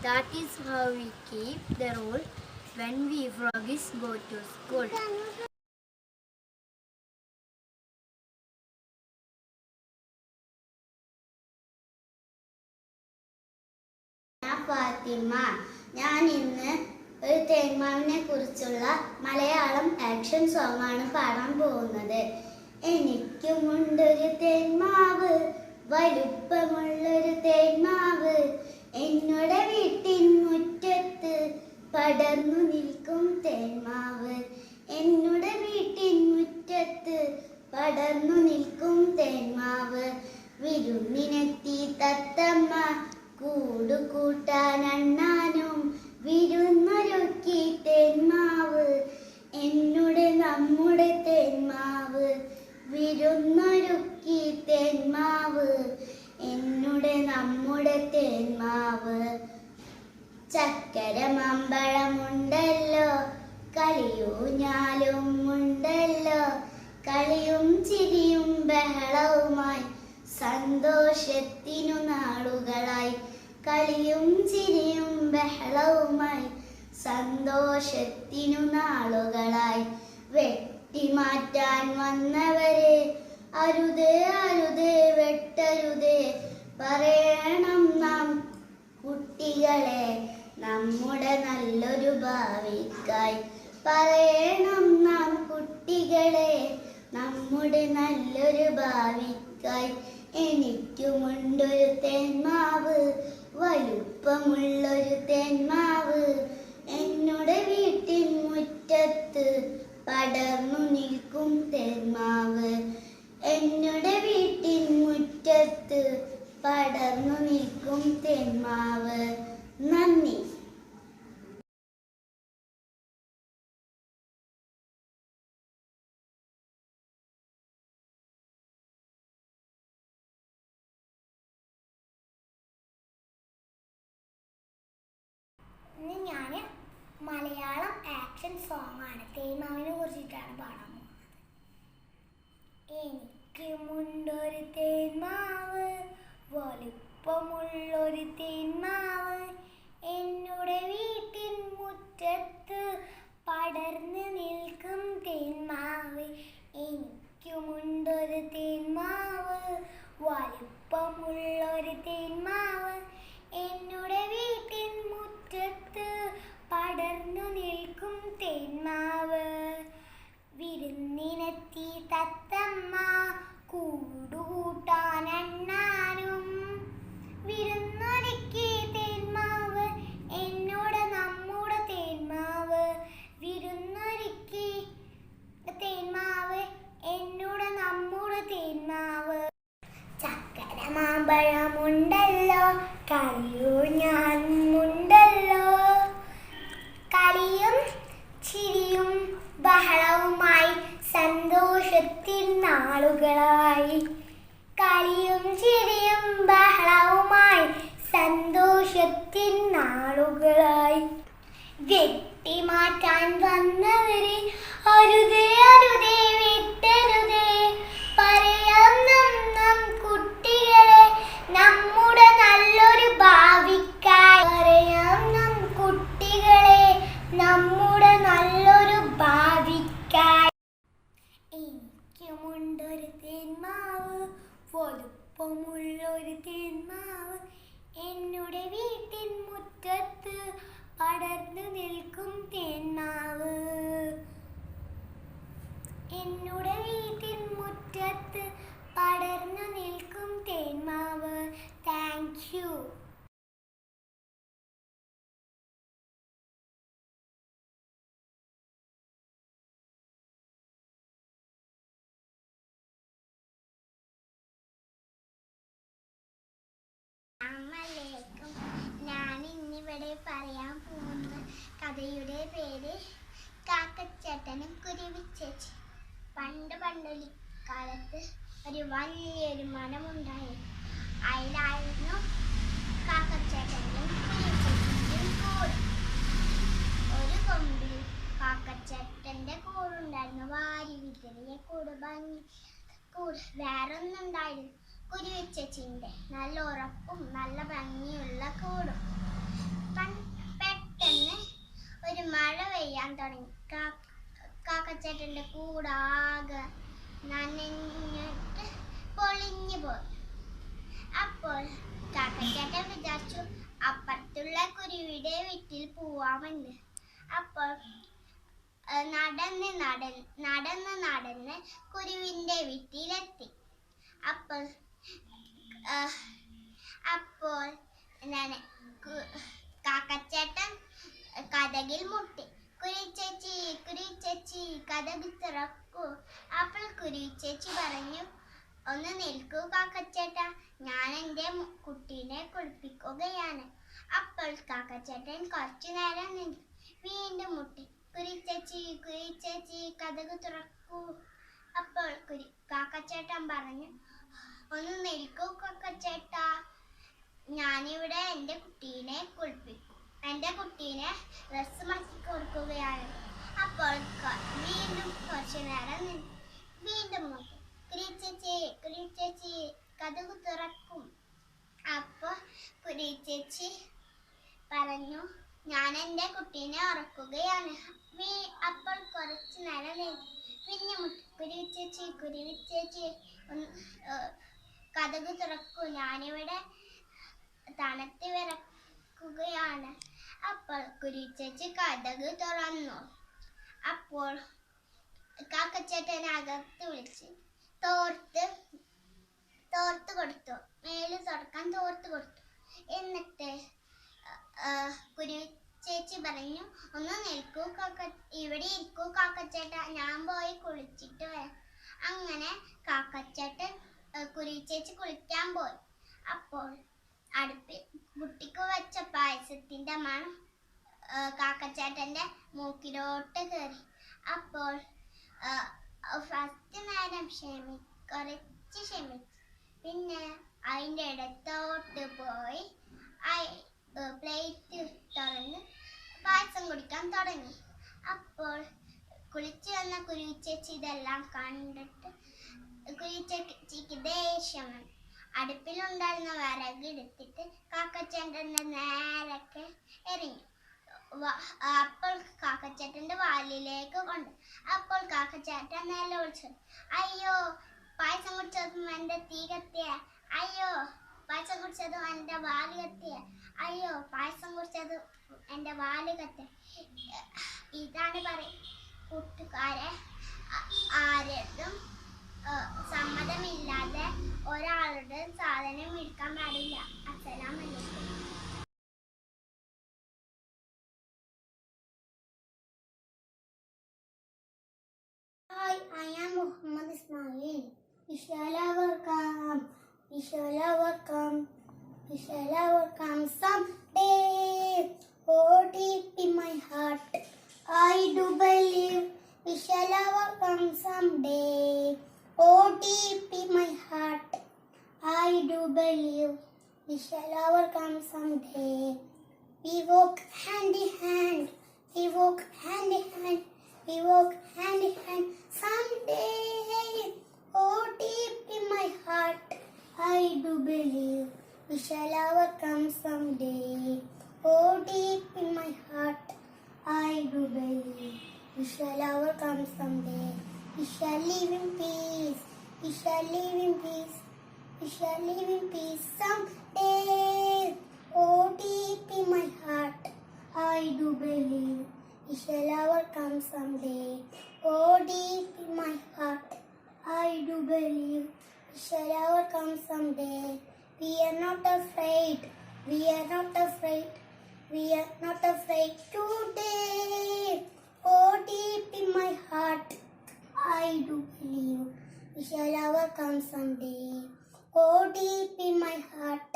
That is how we keep the rule when we froggies go to school. ഞാൻ ഫാത്തിമ. ഞാൻ ഇന്ന് ഒരു തേന്മാവിനെ കുറിച്ചുള്ള Malayalam action song ആണ് പാടാൻ പോകുന്നത്. എനിക്കുമുണ്ടൊരു തേന്മാവ്, വലുപ്പമുള്ളൊരു തേന്മാവ്, എന്നോട് വീട്ടിൻ മുറ്റത്ത് പടർന്നു നിൽക്കും തേന്മാവ്. എന്നോട് വീട്ടിൻ മുറ്റത്ത് പടർന്നു നിൽക്കും തേന്മാവ്. വിരുന്നിനെത്തി തത്തമ്മ കൂടുകൂട്ടാൻ അണ്ണാനും വിരുന്നൊരുക്കി തേന്മാവ്. എന്നോട് നമ്മുടെ തേന്മാവ് വിരുന്നൊരുക്കി തേന്മാവ്. എന്നോട് നമ്മുടെ തേന്മാവ്. ചക്കര മാമ്പഴമുണ്ടല്ലോ, കളിയൂഞ്ഞാലും ഉണ്ടല്ലോ, കളിയും ചിരിയും ബഹളവുമായി സന്തോഷത്തിനു നാളുകളായി. കളിയും ചിരിയും ബഹളവുമായി സന്തോഷത്തിനു നാളുകളായി. വെട്ടിമാറ്റാൻ വന്നവരെ അരുതേ അരുതേ വെട്ടരുതേ, പറയണം നാം കുട്ടികളെ നമ്മുടെ നല്ലൊരു ഭാവിക്കായി. പറയണം നാം കുട്ടികളെ നമ്മുടെ നല്ലൊരു ഭാവിക്കായി. എനിക്കുമുണ്ടൊരു തേന്മാവ്, വലുപ്പമുള്ളൊരു തേന്മാവ്, എന്നോട് വീട്ടിൻ മുറ്റത്ത് പടർന്നു നിൽക്കും തേന്മാവ്. എന്നോട് വീട്ടിൻ മുറ്റത്ത് പടർന്നു നിൽക്കും തേന്മാവ്. നന്ദി. ഇന്ന് ഞാൻ മലയാളം ആക്ഷൻ സോങ് ആണ്, തേന്മാവിനെ കുറിച്ചിട്ടാണ് പാടാൻ പോകുന്നത്. എനിക്കുമുണ്ടൊരു തേന്മാവ്, വലുപ്പമുള്ളൊരു തേന്മാവ്, എന്നോട് വീട്ടിൻ മുറ്റത്ത് പടർന്ന് നിൽക്കും തേന്മാവ്. എനിക്കുമുണ്ടൊരു തേന്മാവ്, വലുപ്പമുള്ളൊരു തേന്മാവ്, എന്നോട് വീട്ടിൻ മുറ്റത്ത് പടർന്നു നിൽക്കും തേന്മാവ്. വിരുന്നിനെത്തി തത്തമ്മ കൂടുകൂട്ടാൻ അണ്ണാനും വിരുന്നൊരുക്കി തേന്മാവ്. എന്നോട് നമ്മുടെ തേന്മാവ് വിരുന്നൊരുക്കി തേന്മാവ്. എന്നോട് നമ്മുടെ തേന്മാവ്. ചക്കര മാമ്പഴമുണ്ടല്ലോ, കളിയൂഞ്ഞാലുമുണ്ടല്ലോ, കളിയും ചിരിയും ബഹളവുമായി സന്തോഷത്തിൻ നാളുകളായി. കളിയും ചിരിയും ബഹളവുമായി സന്തോഷത്തിൻ നാളുകളായി. വെട്ടിമാറ്റാൻ വന്നവരെ അരുതേ അരുതേ വെട്ടരുതേ, പറയാം നാം കുട്ടികളെ നമ്മുടെ നല്ലൊരു ഭാവിക്കായി. പറയാം നാം കുട്ടികളെ നമ്മുടെ നല്ലൊരു ഭാവിക്കായി. എനിക്കുമുണ്ടൊരു തേന്മാവ്, വലുപ്പമുള്ളൊരു തേന്മാവ്, എന്നോട് വീട്ടിൻ മുറ്റത്ത് പടർന്നു നിൽക്കും തേന്മാവ്. എന്നോട് വീട്ടിൻ മുറ്റത്ത് പടർന്നു നിൽക്കും തേന്മാവ്. Thank you. അസ്സലാമലൈക്കും. ഞാൻ ഇന്നിവിടെ പറയാൻ പോകുന്ന കഥയുടെ പേര് കാക്കച്ചേട്ടനും കുരുവിച്ചേച്ചി. പണ്ടൊരു കാലത്ത് ഒരു വലിയൊരു മരമുണ്ടായിരുന്നു. അതിലായിരുന്നു കാക്കച്ചേട്ടൻ്റെയും കുരുവിച്ചേച്ചിൻ്റെയും കൂട്. ഒരു കൊമ്പിൽ കാക്കച്ചേട്ടൻ്റെ കൂടുണ്ടായിരുന്നു. വാരി വിതറിയ കൂട്, ഭംഗി കൂട്. വേറൊന്നുണ്ടായിരുന്നു കുരുവിച്ചേച്ചിൻ്റെ, നല്ല ഉറപ്പും നല്ല ഭംഗിയുള്ള കൂടും. പെട്ടെന്ന് ഒരു മഴ പെയ്യാൻ തുടങ്ങി. കാക്കച്ചേട്ടൻ്റെ കൂടാകെ നനഞ്ഞിട്ട് പൊളിഞ്ഞു പോയി. അപ്പോൾ കാക്കച്ചേട്ടൻ വിചാരിച്ചു അപ്പുറത്തുള്ള കുരുവിയുടെ വീട്ടിൽ പോവാമെന്ന്. അപ്പോൾ നടന്ന് കുരുവിൻ്റെ വീട്ടിലെത്തി. അപ്പോൾ കാക്കച്ചേട്ടൻ കതകിൽ മുട്ടി. കുരുവിച്ചേച്ചി കതക് തുറക്കൂ. അപ്പോൾ കുരുവിച്ചേച്ചി പറഞ്ഞു, ഒന്ന് നിൽക്കൂ കാക്കച്ചേട്ട, ഞാൻ എൻ്റെ കുട്ടീനെ കുളിപ്പിക്കുകയാണ്. അപ്പോൾ കാക്കച്ചേട്ടൻ കുറച്ചു നേരം നിന്നു. വീണ്ടും മുട്ടി. കുരുവിച്ചേച്ചി കതക് തുറക്കൂ. അപ്പോൾ കാക്കച്ചേട്ടൻ പറഞ്ഞു, ഒന്ന് നിൽക്കൂ കാക്കച്ചേട്ട, ഞാനിവിടെ എൻ്റെ കുട്ടീനെ കുളിപ്പിക്കും. എൻ്റെ കുട്ടീനെ ഡ്രസ്സ് മാറ്റി കൊടുക്കുകയാണ്. അപ്പോൾ വീണ്ടും കുറച്ചു നേരം നിന്നു. വീണ്ടും നോക്കി. കുരുവിച്ചേച്ചി കതക് തുറക്കും. അപ്പോൾ കുരുവിച്ചേച്ചി പറഞ്ഞു, ഞാൻ എൻ്റെ കുട്ടീനെ ഉറക്കുകയാണ്. അപ്പോൾ കുറച്ചു നേരം നിന്നു. പിന്നെ മുട്ടി. കുരുവിച്ചേച്ചി കതക് തുറക്കൂ, ഞാനിവിടെ തണുത്ത് വിറക്കുകയാണ്. അപ്പോൾ കുരുവിച്ചേച്ചി കതക് തുറന്നു. അപ്പോൾ കാക്കച്ചേട്ടനകത്ത് വിളിച്ച് തോർത്ത് കൊടുത്തു. മേല് തുറക്കാൻ തോർത്ത് കൊടുത്തു. എന്നിട്ട് കുരുവിച്ചേച്ചി പറഞ്ഞു, ഒന്ന് നിൽക്കൂ ഇവിടെ ഇരിക്കൂ കാക്കച്ചേട്ട, ഞാൻ പോയി കുളിച്ചിട്ട് വരാം. അങ്ങനെ കാക്കച്ചേട്ടൻ കുരുവിച്ചേച്ചി കുളിക്കാൻ പോയി. അപ്പോൾ അടുപ്പിൽ കുട്ടിക്ക് വെച്ച പായസത്തിൻ്റെ മണം കാക്കച്ചേട്ടൻ്റെ മൂക്കിലോട്ട് കയറി. അപ്പോൾ ഫസ്റ്റ് നേരം കുറച്ച് ക്ഷമിച്ചു. പിന്നെ അതിൻ്റെ ഇടത്തോട്ട് പോയി പ്ലേറ്റ് തുറന്ന് പായസം കുടിക്കാൻ തുടങ്ങി. അപ്പോൾ കുളിച്ചു വന്ന കുരുവിച്ചേച്ചി ഇതെല്ലാം കണ്ടിട്ട് കുരുവിച്ചേച്ചിക്ക് ദേഷ്യം വന്നു. അടുപ്പിലുണ്ടായിരുന്ന വിറകെടുത്തിട്ട് കാക്കച്ചേട്ടൻ്റെ നേരൊക്കെ എറിഞ്ഞു. അപ്പോൾ കാക്കച്ചേട്ടൻ്റെ വാലിലേക്ക് കൊണ്ട്. അപ്പോൾ കാക്കച്ചേട്ടൻ നിലവിളിച്ചു, അയ്യോ പായസം കുടിച്ചതും എൻ്റെ തീ കത്തിയ, അയ്യോ പായസം കുടിച്ചതും എൻ്റെ വാല് കത്തിയ, അയ്യോ പായസം കുടിച്ചതും എൻ്റെ വാല് കത്തിയ. ഇതാണ് കൂട്ടുകാരെ, ആരും സമ്മതമില്ലാതെ ഒരാളുടെ സാധനം വിൽക്കാൻ പാടില്ല. അസ്സലാമലൈക്കും. Hi, I am Muhammad Ismail. Inshallah welcome. Inshallah welcome. Inshallah welcome someday. Oh, deep in my heart, I do believe. Inshallah welcome someday. Oh, deep in my heart, I do believe. Inshallah welcome someday. We walk hand in hand. We walk hand in hand. We walk hand in hand someday. Oh, deep in my heart, I do believe we shall overcome someday. Oh, deep in my heart, I do believe we shall overcome someday. We shall live in peace. We shall live in peace. We shall live in peace someday. Oh, deep in my heart, I do believe we shall overcome someday. Oh, deep in my heart, I do believe we shall overcome someday. We are not afraid. We are not afraid. We are not afraid today. Oh, deep in my heart, I do believe we shall overcome someday. Oh, deep in my heart,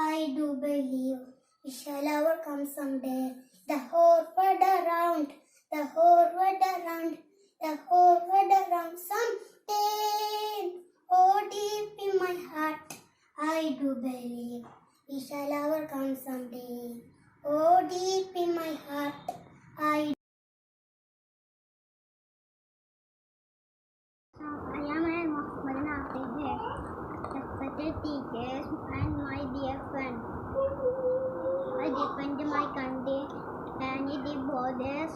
I do believe we shall overcome someday. The whole world around, the whole world around, the whole world around someday. Oh, deep in my heart, I do believe we shall overcome someday. Oh, deep in my heart, I am Mohammed Nafid, respected teachers and my dear friends. I defend my country and the borders.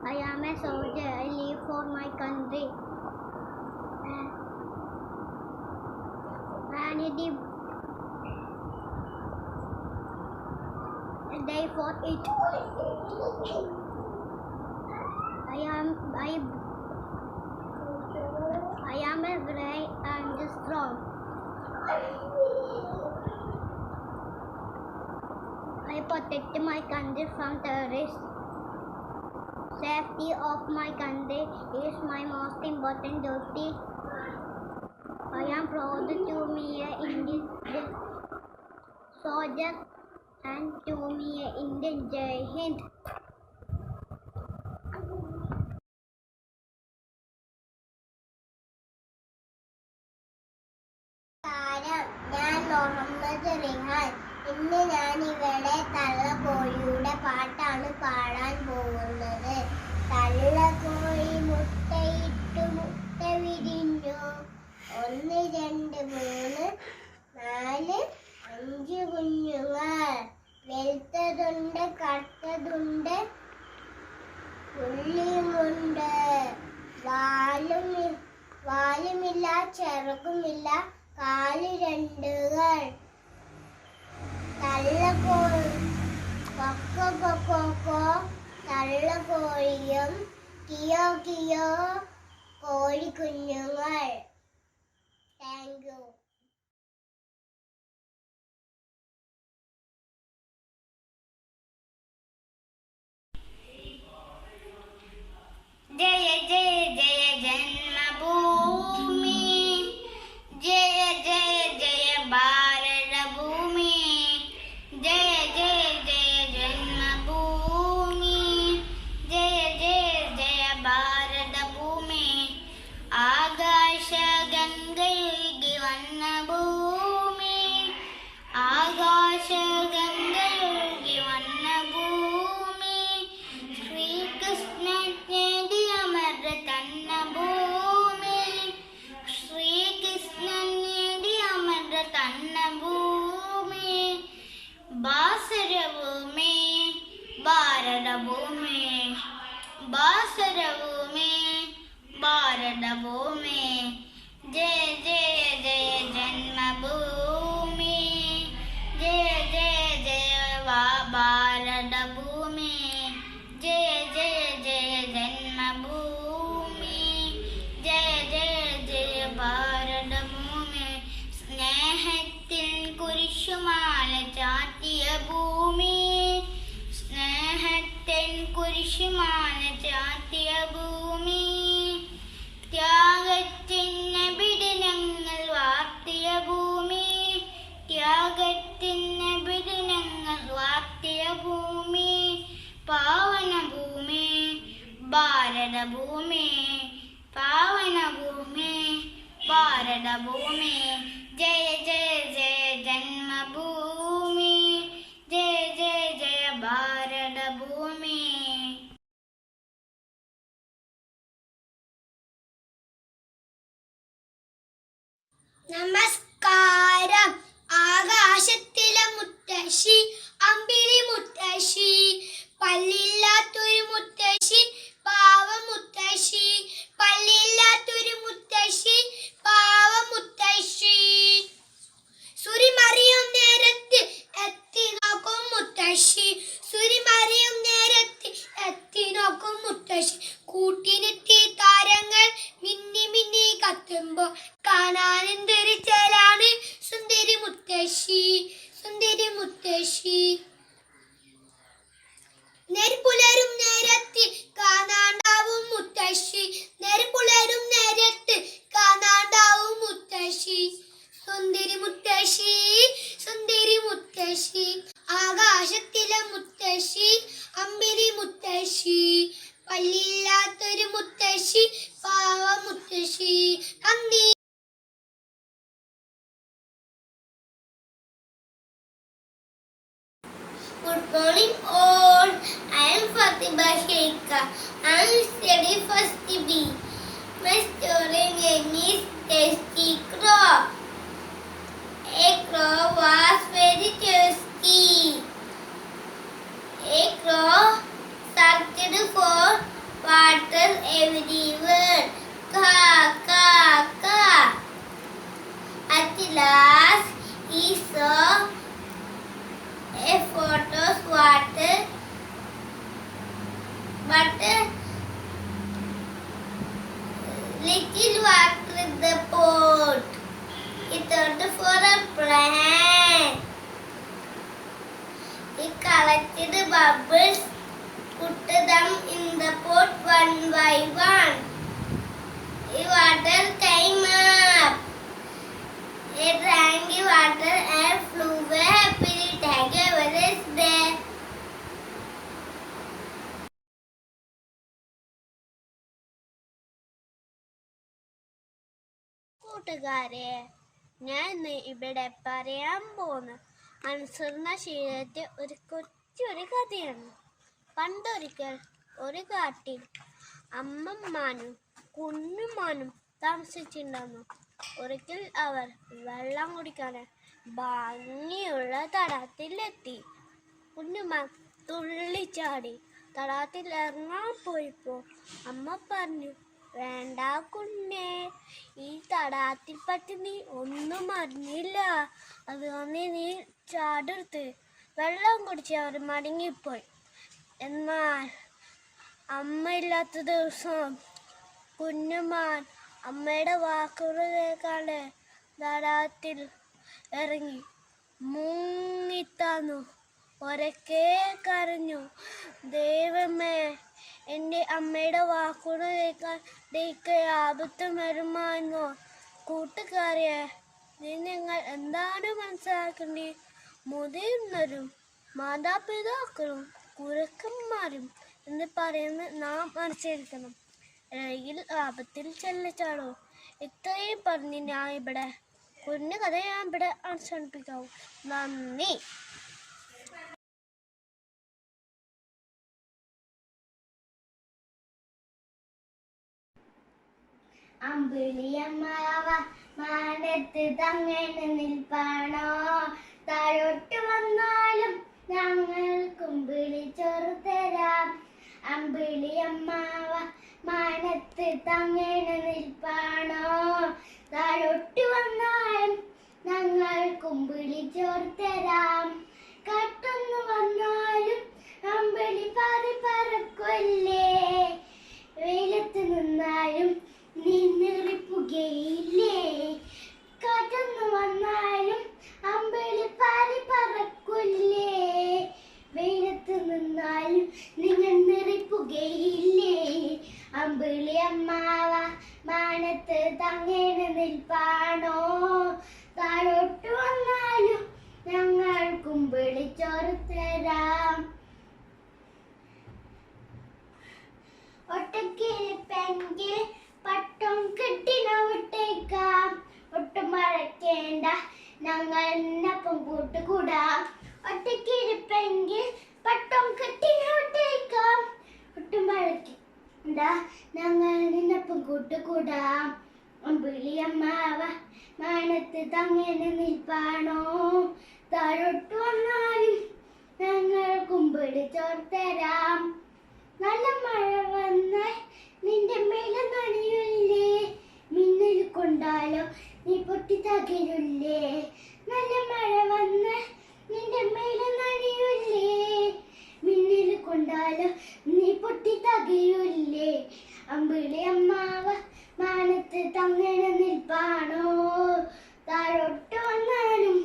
I am a soldier. I live for my country. And die for it. I am a brave and strong. I protect my country from terrorists. Safety of my country is my most important duty. I am proud to be an Indian soldier and to be an Indian Jai Hind. ഞാൻ മുഹമ്മദ് റിഹാൻ. ഇന്ന് ഞാൻ ഇവിടെ തള്ളക്കോഴിയുടെ പാട്ടാണ് പാടാൻ പോകുന്നത്. തള്ളക്കോഴി മുട്ടയിട്ടു മുട്ട വിരിഞ്ഞു. 1 2 3 4 5 കുഞ്ഞുങ്ങൾ. വെളുത്തതുണ്ട്, കറുത്തതുണ്ട്, പുള്ളിയുമുണ്ട്. വാലുമില്ല, ചിറകുമില്ല, കാല് 2കൾ. തള്ളക്കോഴി കൊക്കോ തള്ളക്കോഴിയും കിയോ കിയോ കോഴിക്കുഞ്ഞുങ്ങൾ. Thank you. ജയ ജയ ജയ ജന്മഭൂമി, ജയ ജയ ജയ ഭാരതഭൂമി, ജയ ജയ ജയ ജന്മഭൂമി, ജയ ജയ ജയ ഭാരതഭൂമി. ആകാശഗംഗയൊഴുകി വന്ന ഭൂമി, ആകാശഗംഗയൊഴുകി വന്ന ഭൂമി. ശ്രീകൃഷ്ണൻ നേടി അമര തന്ന ഭൂമി, ശ്രീകൃഷ്ണൻ നേടി അമര തന്ന ഭൂമി. ബാസരഭൂമി, ഭാരതഭൂമി, ബാസരഭൂമി, ഭാരതഭൂമി. ജയ ജയ ജയ ജന്മഭൂമി, ജയ ജയ ജയ ഭാരതഭൂമി, ജയ ജയ ജയ ജന്മഭൂമി, ജയ ജയ ജയ ഭാരതഭൂമി. സ്നേഹത്തിൽ കുരിശുമാല ചാത്തിയ ഭൂമി, സ്നേഹത്തിൽ കുരിശുമാല ചാത്തിയ ഭൂമി. ത്യാഗത്തിന് വിടനങ്ങൾ വാർത്തിയ ഭൂമി, ത്യാഗത്തിന് വിടനങ്ങൾ വാർത്തിയ ഭൂമി. പാവനഭൂമി, ഭാരതഭൂമി, പാവനഭൂമി, ഭാരതഭൂമി. ജയ ജയ ജയ ജന്മഭൂമി, ജയ ജയ ജയ ഭാരതഭൂമി. നമസ്കാരം. ആകാശത്തിലെ മുത്തശ്ശി, അമ്പിളി മുത്തശ്ശി, പല്ലില്ലാത്തൊരു മുത്തശ്ശി, പാവ മുത്തശ്ശി, പല്ലില്ലാത്തൊരു മുത്തശ്ശി, പാവ മുത്തശ്ശി. സുരിമറിയും നേരത്ത് എത്തി നോക്കും മുത്തശ്ശി, സുരിമറിയും നേരത്ത് എത്തി നോക്കും മുത്തശ്ശി. കൂട്ടിനെത്തി താരങ്ങൾ മിന്നി മിന്നി കത്തുമ്പോ കാണാനെന്തൊരു ചേലാണ് സുന്ദരി മുത്തശ്ശി, സുന്ദരി മുത്തശ്ശി. നെരുപുലരും നേരത്ത് കാണാണ്ടാവും മുത്തശ്ശി, നെരുപുലരും നേരത്ത് കാണാണ്ടാവും മുത്തശ്ശി. സുന്ദരി മുത്തശ്ശി, Good morning all. I am Fatima Sheikha. I am studying first B. My story name is Tasty Crow. A crow was very thirsty. A crow searched for water everywhere. Ka, ka, ka. At last, he saw a photo's water, but little water in the pot. He thought for a plan. He collected bubbles, put them in the pot one by one. The water came up. He drank the water and flew away happily. Thank you very much. കൂട്ടുകാരെ, ഞാൻ ഇന്ന് ഇവിടെ പറയാൻ പോകുന്ന അനുസരണശീലത്തെ ഒരു കൊച്ചൊരു കഥയാണ്. പണ്ടൊരിക്കൽ ഒരു കാട്ടിൽ അമ്മമാനും കുഞ്ഞുമാനും താമസിച്ചിട്ടുണ്ടായിരുന്നു. ഒരിക്കൽ അവർ വെള്ളം കുടിക്കാൻ ഭംഗിയുള്ള തടാകത്തിലെത്തി. കുഞ്ഞുമാൻ തുള്ളിച്ചാടി തടാകത്തിൽ ഇറങ്ങാൻ പോയപ്പോൾ അമ്മ പറഞ്ഞു, വേണ്ട കുഞ്ഞേ, ഈ തടാകത്തിൽ പറ്റി നീ ഒന്നും അറിഞ്ഞില്ല, അതുകൊണ്ട് നീ ചാടെടുത്ത് വെള്ളം കുടിച്ച് അവർ മടങ്ങിപ്പോയി. എന്നാൽ അമ്മയില്ലാത്ത ദിവസം കുഞ്ഞുമാൻ അമ്മയുടെ വാക്കുകൾ കേൾക്കാണ്ട് തടാകത്തിൽ ഇറങ്ങി മുങ്ങിത്താന്നു. ഒരക്കെ കരഞ്ഞു, ദൈവമേ, എൻ്റെ അമ്മയുടെ വാക്കുകൾ കേൾക്കാൻ എനിക്ക് ആപത്ത് വരുമായിരുന്നോ? കൂട്ടുകാരെ, നിങ്ങൾ എന്താണ് മനസ്സിലാക്കേണ്ടത്? മുതിർന്നവരും മാതാപിതാക്കളും കുറുക്കന്മാരും എന്ന് പറയുന്നത് നാം മനസ്സിലാക്കണം. ഇടയിൽ ആപത്തിൽ ചെല്ലച്ചാടോ. ഇത്രയും പറഞ്ഞ് ഞാൻ ഇവിടെ കുഞ്ഞു കഥ ഞാൻ ഇവിടെ അവസാനിപ്പിക്കാവൂ. നന്ദി. അമ്പിളിയമ്മാവ മാനത്ത് തങ്ങനെ നിൽപ്പാണോ, താഴോട്ട് വന്നാലും ഞങ്ങൾക്കും വിളിച്ചോറ് തരാം. അമ്പിളിയമ്മാവ മാനത്ത് തങ്ങനെ നിൽപ്പാണോ, താഴോട്ട് വന്നാലും ഞങ്ങൾക്കും വിളിച്ചോറ് തരാം. കാട്ടൊന്നു വന്നാലും അമ്പിളി പാറി പറക്കൊല്ലേ, വെയിലത്ത് നിന്നാലും നിന്നിറിപ്പുകയില്ലേ. കാറ്റൊന്നു വന്നാലും അമ്പിളി പാറി പറക്കൊല്ലേ, വെയിലത്ത് നിന്നാലും നിങ്ങൾ നിറിപ്പുകയില്ലേ. അമ്പിളി അമ്മാവ മാനത്ത് തങ്ങനെ നിൽപ്പാണോ, താഴോട്ട് വന്നാലും ഞങ്ങൾക്കും വിളിച്ചോറ് തരാം. ഒട്ടക്കിരിപ്പെങ്കിൽ പട്ടം കെട്ടിന വിട്ടേക്കാം, ഒട്ടും മഴക്കേണ്ട ഞങ്ങൾ എന്നപ്പം കൂട്ടുകൂടാം. ഒറ്റക്കിരിപ്പെങ്കിൽ പട്ടം കെട്ടിന വിട്ടേക്കാം, ഒട്ടും മഴക്കേണ്ട ഞങ്ങൾ നിന്നപ്പം കൂട്ടുകൂടാം. അമ്പിളിയമ്മാവ മാനത്ത് തങ്ങനെ നിൽപ്പാണോ, താഴോട്ട് വന്നാലും ഞങ്ങൾക്കും വിളിച്ചോറ് തരാം. നല്ല മഴ വന്നാൽ നിന്റെ മേല നനയില്ലേ, മിന്നൽ കൊണ്ടാലോ നീ പൊട്ടി തകരില്ലേ. നല്ല മഴ വന്നാൽ നിന്റെ മേല നനയില്ലേ, മിന്നൽ കൊണ്ടാലോ നീ പൊട്ടി തകരില്ലേ. അമ്പിളി അമ്മാവ മാനത്ത് തങ്ങനെ നിൽപ്പാണോ, താഴോട്ട് വന്നാലും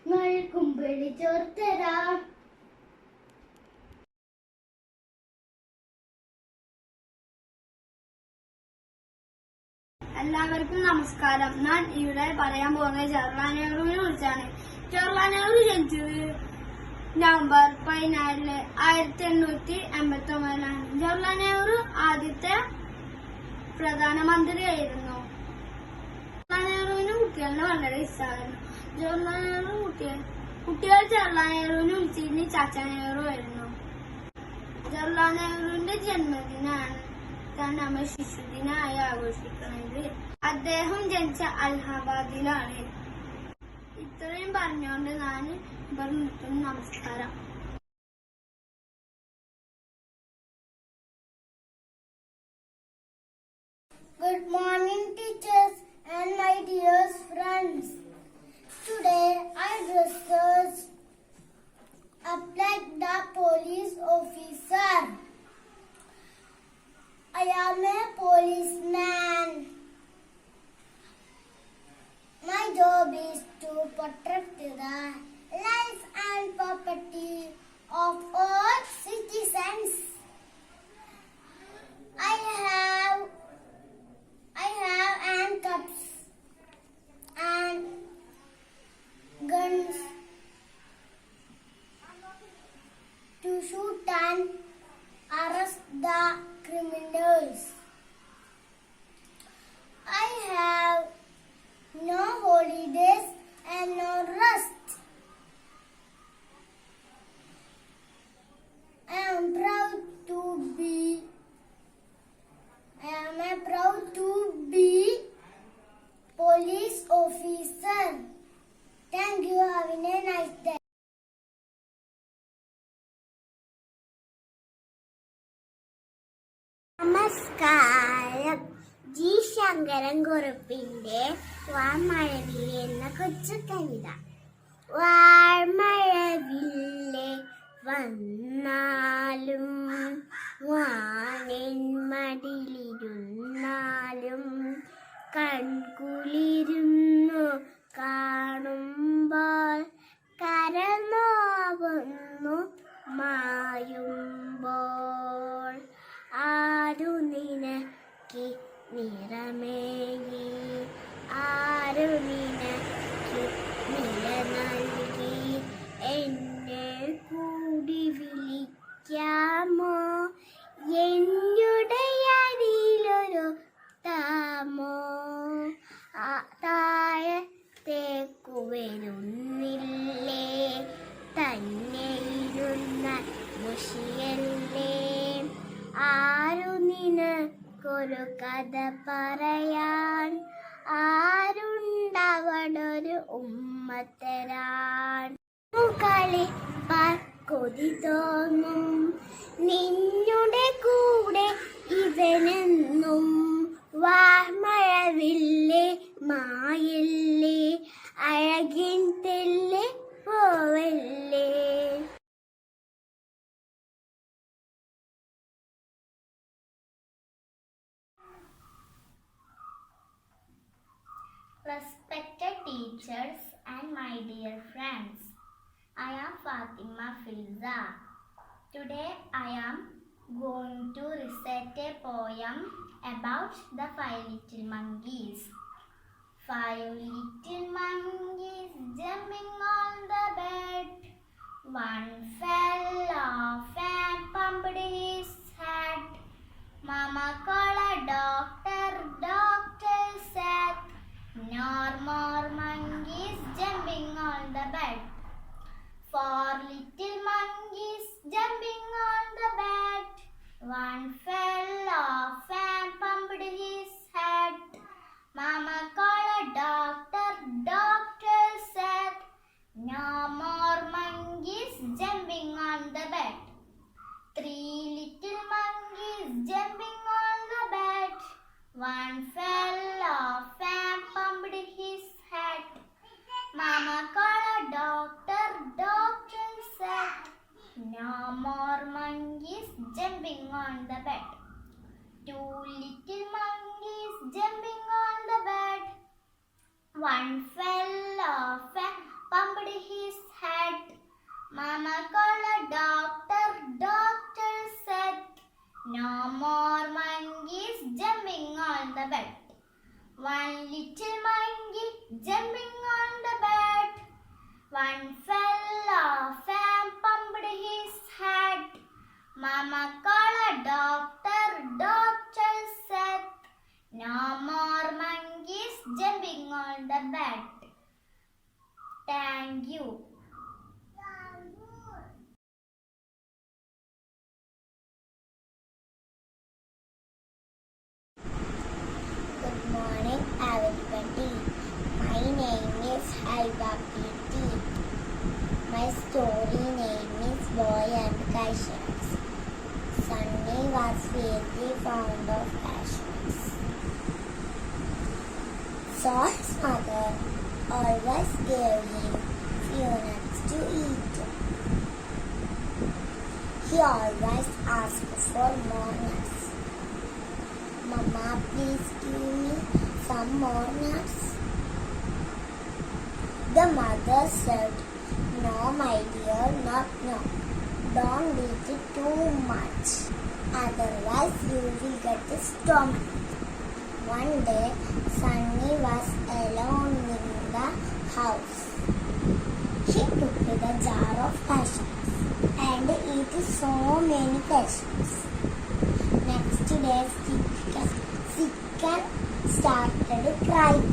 ഞങ്ങൾക്കും വിളിച്ചോറ് തരാം. എല്ലാവർക്കും നമസ്കാരം. ഞാൻ ഇവിടെ പറയാൻ പോകുന്നത് ജവഹർലാൽ നെഹ്റുവിനെ കുറിച്ചാണ്. ജവഹർലാൽ നെഹ്റു ജനിച്ചത് നവംബർ 14 1889 ജവഹർലാൽ നെഹ്റു ആദ്യത്തെ പ്രധാനമന്ത്രിയായിരുന്നു. ജവഹർലാൽ നെഹ്റുവിന് കുട്ടികളുടെ വളരെ ഇഷ്ടമായിരുന്നു. ജവഹർലാൽ നെഹ്റു കുട്ടികൾ കുട്ടികൾ ജവഹർലാൽ നെഹ്റുവിനും ചീനി ചാച്ച നെഹ്റു ആയിരുന്നു. ജവഹർലാൽ നെഹ്റുവിന്റെ ജന്മദിനാണ് നമ്മൾ ശിശുദിനായി ആഘോഷിക്കുന്നത്. അദ്ദേഹം ജനിച്ച അലഹാബാദിലാണ്. ഇത്രയും പറഞ്ഞുകൊണ്ട് ഞാൻ ഇവിടെ നിർത്തുന്നു. നമസ്കാരം. Good morning, teachers and my dear friends. Today I dressed up like the police officer. I am a policeman. My job is to protect the life and property of all citizens. I have handcuffs and guns to shoot and arrest the criminals. I have no holidays and no rest. I am proud to be police officer. Thank you. Have a nice day. നമസ്കാരം. G ശങ്കരൻകുറുപ്പിന്റെ വാമഴവില്ല് എന്ന കൊച്ചു കവിത. വാമഴവില്ലെ വന്നാലും വാനിൻ മടിലിരുന്നാലും കൺകുളിരുന്നു കാണുമ്പോൾ കരനോവുന്നു മായുമ്പോൾ ആരു നിനക്ക് നിറമേകി ആരു നിനക്ക് നില നൽകി എന്നെ കൂടി വിളിക്കാമോ എന്നുടെ അരിയിലൊരു താമോ താഴത്തേക്കു വരുന്നില്ലേ തന്നെ ഇരുന്ന മുഷിയല്ലേ ആരു നിനക്കൊരു കഥ പറയാൻ ആരുണ്ടവടൊരു ഉമ്മത്തരാൻ കളിപ്പാൻ കൊതി തോന്നും നിന്നുടെ കൂടെ ഇവനെന്നും വാമഴവില്ലേ മായല്ലേ അഴകിൻ തെല്ലേ പോവല്ലേ. Respected teachers and my dear friends, I am Fatima Filza. Today I am going to recite a poem about the five little monkeys. Five little monkeys jumping on the bed. One fell off and bumped his head. Mama called a doctor, doctor said, no more monkeys jumping on the bed. Four little monkeys jumping on the bed. One fell off and bumped his head. Mama called a doctor, doctor said, no more monkeys jumping on the bed. Three little monkeys jumping on the bed. One fell off and bumped his head. Mama called a doctor, doctor said, no more monkeys jumping on the bed. Two little monkeys jumping on the bed. One fell off and bumped his head. Mama called a doctor, doctor said, no more monkeys jumping on the bed. One little monkey jumping on the bed. One fell off and bumped his head. Mama called a doctor, doctor said, no more monkeys jumping on the bed. Thank you. Today's story name is Boy and Cashews. Sunny was very fond of cashews. So his mother always gave him few nuts to eat. He always asked for more nuts. Mama, please give me some more nuts. The mother said, no, my dear, not no. Don't eat it too much. Otherwise, you will get the stomach. One day, Sunny was alone in the house. He took the jar of cashews and ate so many cashews. Next day, Chicken started crying.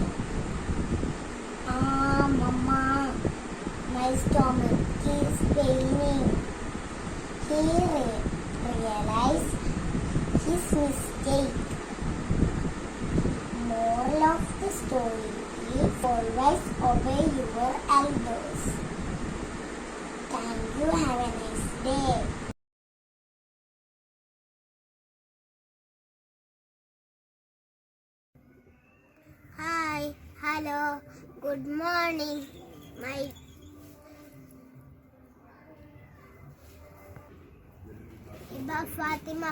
Mama, my stomach is paining. He realized his mistake. Moral of the story is always obey your elders. Thank you. Have a nice day. Hi, hello, good morning. Iba Fatima,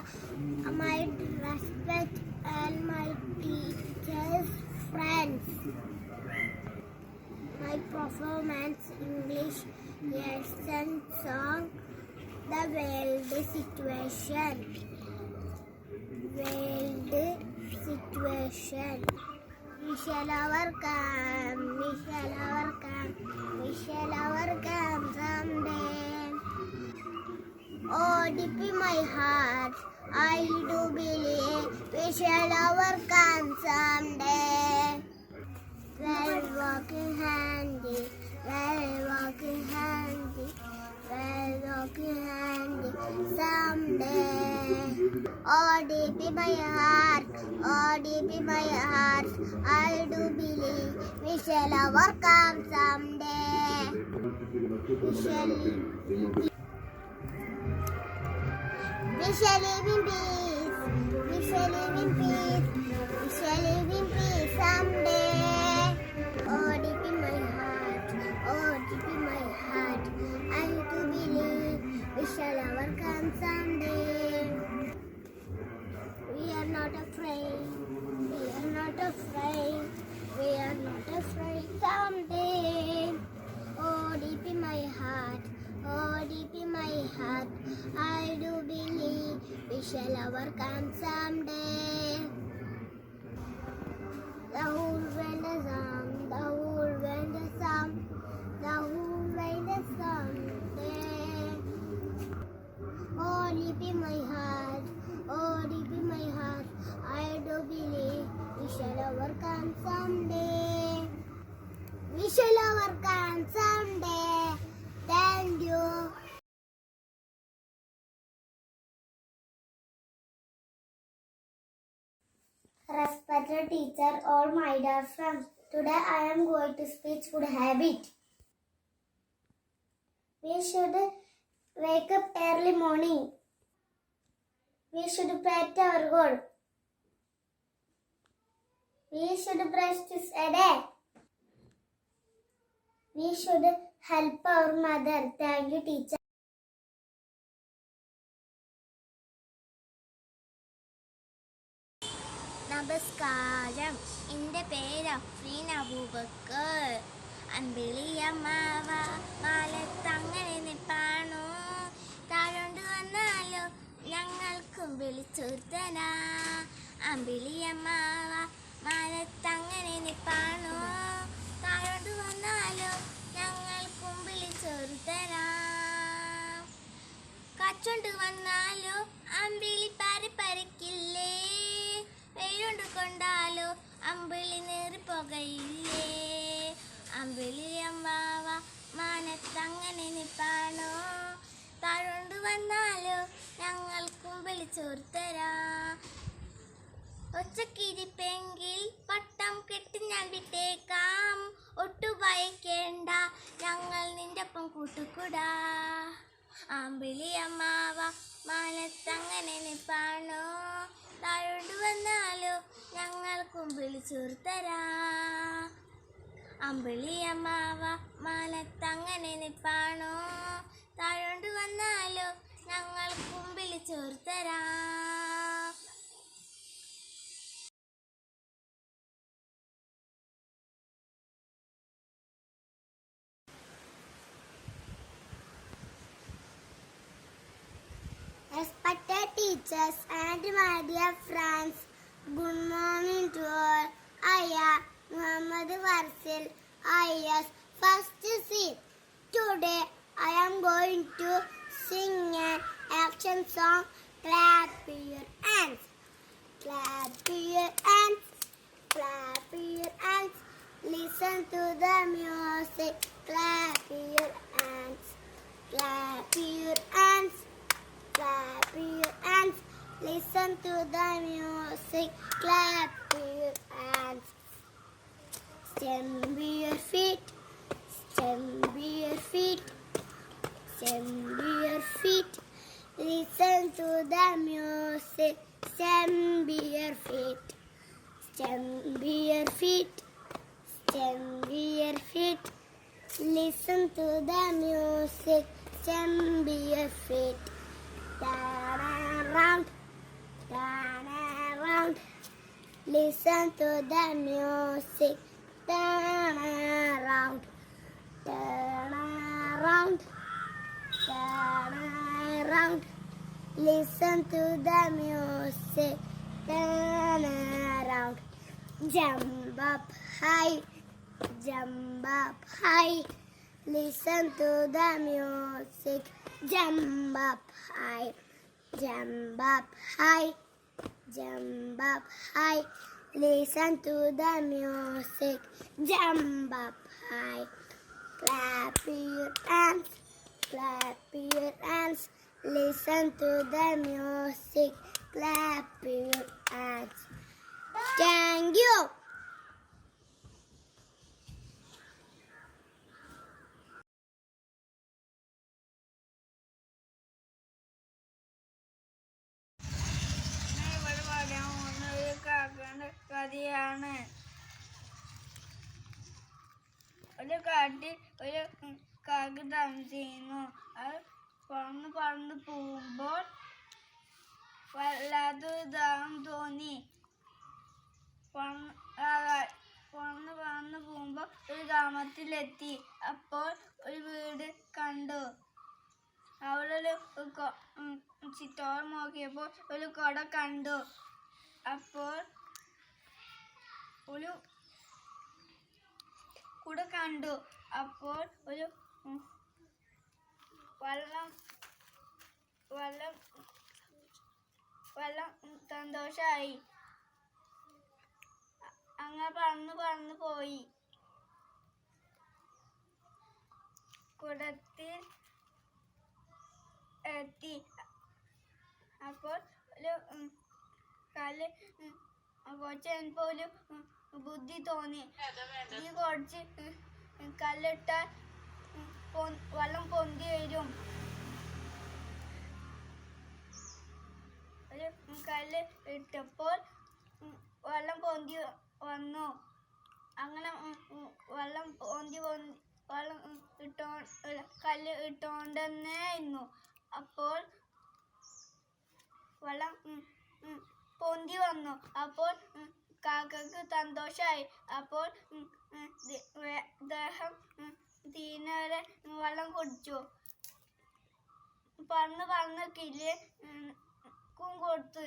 my respect and my teachers, friends. My performance English lesson song, the world situation. We shall overcome someday. Oh, deep in my heart, I do believe we shall overcome someday. Well walking handy, someday. Oh, deep in my heart, I do believe we shall overcome someday. We shall live in peace. We shall live in peace someday. Oh, deep in my heart, I do believe we shall overcome someday. We are not afraid someday. Oh, deep in my heart, I do believe we shall overcome someday. The whole went a someday. Oh, deep in my heart, I do believe we shall overcome someday. We shall overcome someday. Thank you. Respected teacher, all my dear friends, today I am going to speak good habit. We should wake up early morning. We should pray to our God. We should brush this a day. We should help our mother. Thank you, teacher. നമസ്കാരം, എൻ്റെ പേര് അഫ്രീൻ അബൂബക്കർ. അമ്പിളിയമ്മാവ മാലത്തങ്ങനെ നിപ്പാണു, താഴോണ്ട് വന്നാലോ ഞങ്ങൾക്കും വിളിച്ചോർത്തനാ. അമ്പിളിയമ്മാവ മാലത്തങ്ങനെ നിപ്പാണു, താഴോണ്ട് വന്നാലോ ഞങ്ങൾക്കും വിളിച്ചോർത്തനാ. കച്ചോണ്ട് വന്നാലോ അമ്പിളി പരക്കില്ലേ, വെയിലുണ്ട് കൊണ്ടാലോ അമ്പിളി നേറി പുകയില്ലേ. അമ്പിളിയമ്മാവ മാനത്തങ്ങനെ നിപ്പാണോ, താഴോണ്ട് വന്നാലോ ഞങ്ങൾക്കും വിളിച്ചോർത്തരാ. ഒച്ചക്കിരിപ്പെങ്കിൽ പട്ടം കെട്ടി ഞാൻ വിട്ടേക്കാം, ഒട്ടു ഭയക്കേണ്ട ഞങ്ങൾ നിന്റെ ഒപ്പം കൂട്ടുകൂടാം. ബടമാനുടാ അമ്പിളിയമ്മാവ മാനത്തങ്ങനെ നിപ്പാണോ താഴോട്ട് വന്നാലോ ഞങ്ങൾക്കും വിളിച്ചോർത്തരാ അമ്പിളിയമ്മാവ മാനത്തങ്ങനെ നിപ്പാണോ താഴോട്ട് വന്നാലോ ഞങ്ങൾക്കും വിളിച്ചോർത്തരാ Respected teachers and my dear friends, good morning to all. I am Muhammad Warsil, IAS first C. Today I am going to sing an action song. Clap your hands, clap your hands, clap your hands. Listen to the music. Clap your hands, clap your hands. Clap your hands, listen to the music, clap your hands. Stamp your feet, stamp your feet, stamp your feet. Listen to the music, stamp your feet, stamp your feet, stamp your feet. Listen to the music, stamp your feet. Turn around, listen to the music. Turn around, listen to the music. Turn around, jump up high, jump up high. Listen to the music. Jump up high, jump up high, jump up high. Listen to the music. Jump up high. Clap your hands, clap your hands. Listen to the music. Clap your hands. Thank you. ഇവിടെ പറയാൻ പോകുന്ന ഒരു കാക്കയുടെ കഥയാണ്. ഒരു കാട്ടിൽ ഒരു കാക്ക താമസിക്കുന്നു. അത് പറന്ന് പറന്ന് പോകുമ്പോൾ വല്ലാത്തൊരു ദാഹം തോന്നി. പറന്ന് പറന്ന് പോകുമ്പോൾ ഒരു ഗ്രാമത്തിലെത്തി. അപ്പോൾ ഒരു വീട് കണ്ടു. അവിടെ ചുറ്റോളം നോക്കിയപ്പോൾ ഒരു കുട കണ്ടു. അപ്പോൾ ഒരു കുട കണ്ടു. അപ്പോൾ ഒരു വെള്ളം സന്തോഷമായി. അങ്ങനെ പറന്ന് പോയി. കുടത്തിൽ എത്തി. അപ്പോൾ ഒരു കുറച്ച് കഴിഞ്ഞപ്പോൾ ഒരു ബുദ്ധി തോന്നി. ഈ കുറച്ച് കല്ലിട്ടാൽ വെള്ളം പൊന്തി വരും. ഒരു കല്ല് ഇട്ടപ്പോൾ വെള്ളം പൊന്തി വന്നു. അങ്ങനെ വെള്ളം കല്ല് ഇട്ടോണ്ടെന്നായിരുന്നു. അപ്പോൾ വെള്ളം പൊന്തി വന്നു. അപ്പോൾ കാക്കക്ക് സന്തോഷമായി. അപ്പോൾ ദേഹം തീനവരെ വെള്ളം കുടിച്ചു. പറന്ന് കിളിക്കും കൊടുത്തു.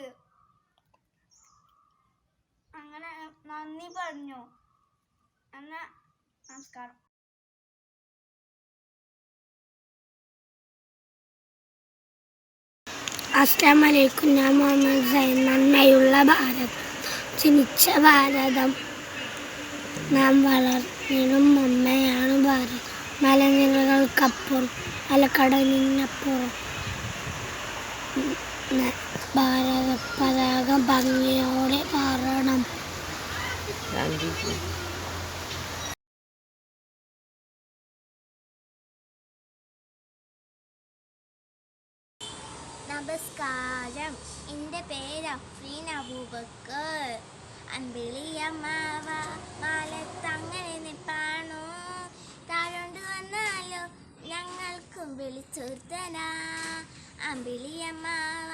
അങ്ങനെ നന്ദി പറഞ്ഞു. എന്നാ നമസ്കാരം. അസ്സലാമു അലൈക്കും. ഞാൻ മുഹമ്മദ് സൈൻ. നന്മയുള്ള ഭാരതം, ജനിച്ച ഭാരതം, നാം വളർന്നിടും അമ്മയാണ് ഭാരതം. മലനിരകൾക്കപ്പുറം അലക്കടലിനപ്പുറം ഭാരത പതാക ഭംഗിയോടെ പാറണം. നമസ്കാരം. എൻ്റെ പേര് അഫ്രീൻ അബൂബക്കർ. അമ്പിളിയമ്മാവ മാലത്തങ്ങനെ നിപ്പാണു, താഴോണ്ട് വന്നാലോ ഞങ്ങൾക്കും വിളിച്ചോർത്തനാ. അമ്പിളിയമ്മാവ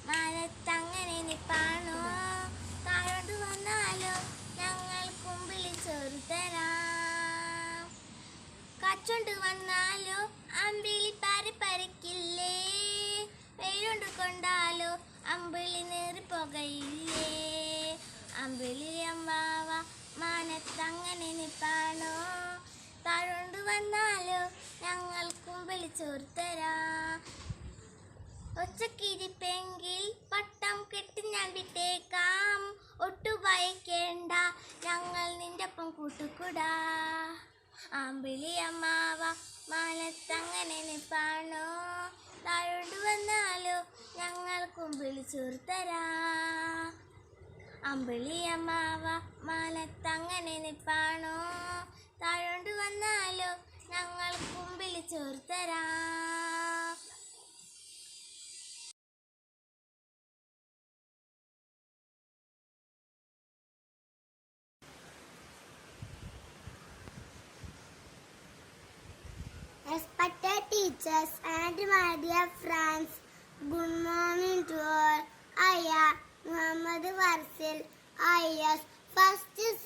മാലത്തങ്ങനെ നിപ്പാണു, താഴോണ്ട് വന്നാലോ ഞങ്ങൾക്കും വിളിച്ചോർത്തനാ. കാച്ചോണ്ട് വന്നാലോ അമ്പിളി പരക്കില്ലേ, വെയിലുണ്ട് കൊണ്ടാലോ അമ്പിളി നേറിപ്പോകയില്ലേ. അമ്പിളിയമ്മാവ മാനത്തങ്ങനെ നിപ്പാണോ, താഴോണ്ട് വന്നാലോ ഞങ്ങൾക്കും വിളിച്ചോർത്തരാ. ഒച്ചക്കിരിപ്പെങ്കിൽ പട്ടം കെട്ടി ഞാൻ വിട്ടേക്കാം, ഒട്ടു ഭയക്കേണ്ട ഞങ്ങൾ നിന്റെ ഒപ്പം കൂട്ടുകൂടാ. അമ്പിളിയമ്മാവ മാനത്തങ്ങനെ നിപ്പാണോ, താഴോണ്ട് വന്നാലോ ഞങ്ങൾക്കും വിളിച്ചോർത്തരാ. അമ്പിളിയമ്മാവ മാനത്തങ്ങനെ നിപ്പാണോ, താഴോണ്ട് വന്നാലോ ഞങ്ങൾക്കും വിളിച്ചോർത്തരാ. Respected teachers and my dear friends, good morning to all. I am Muhammad Warsil, IS first C.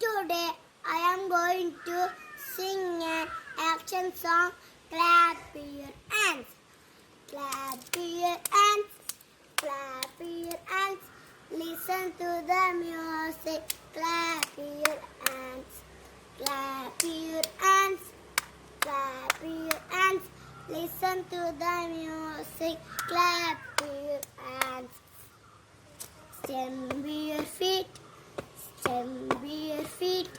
Today I am going to sing an action song. Clap your hands, clap your hands, clap your hands. Listen to the music. Clap your hands, clap your hands. Clap your hands, listen to the music. Clap your hands. Stamp your feet, stamp your feet,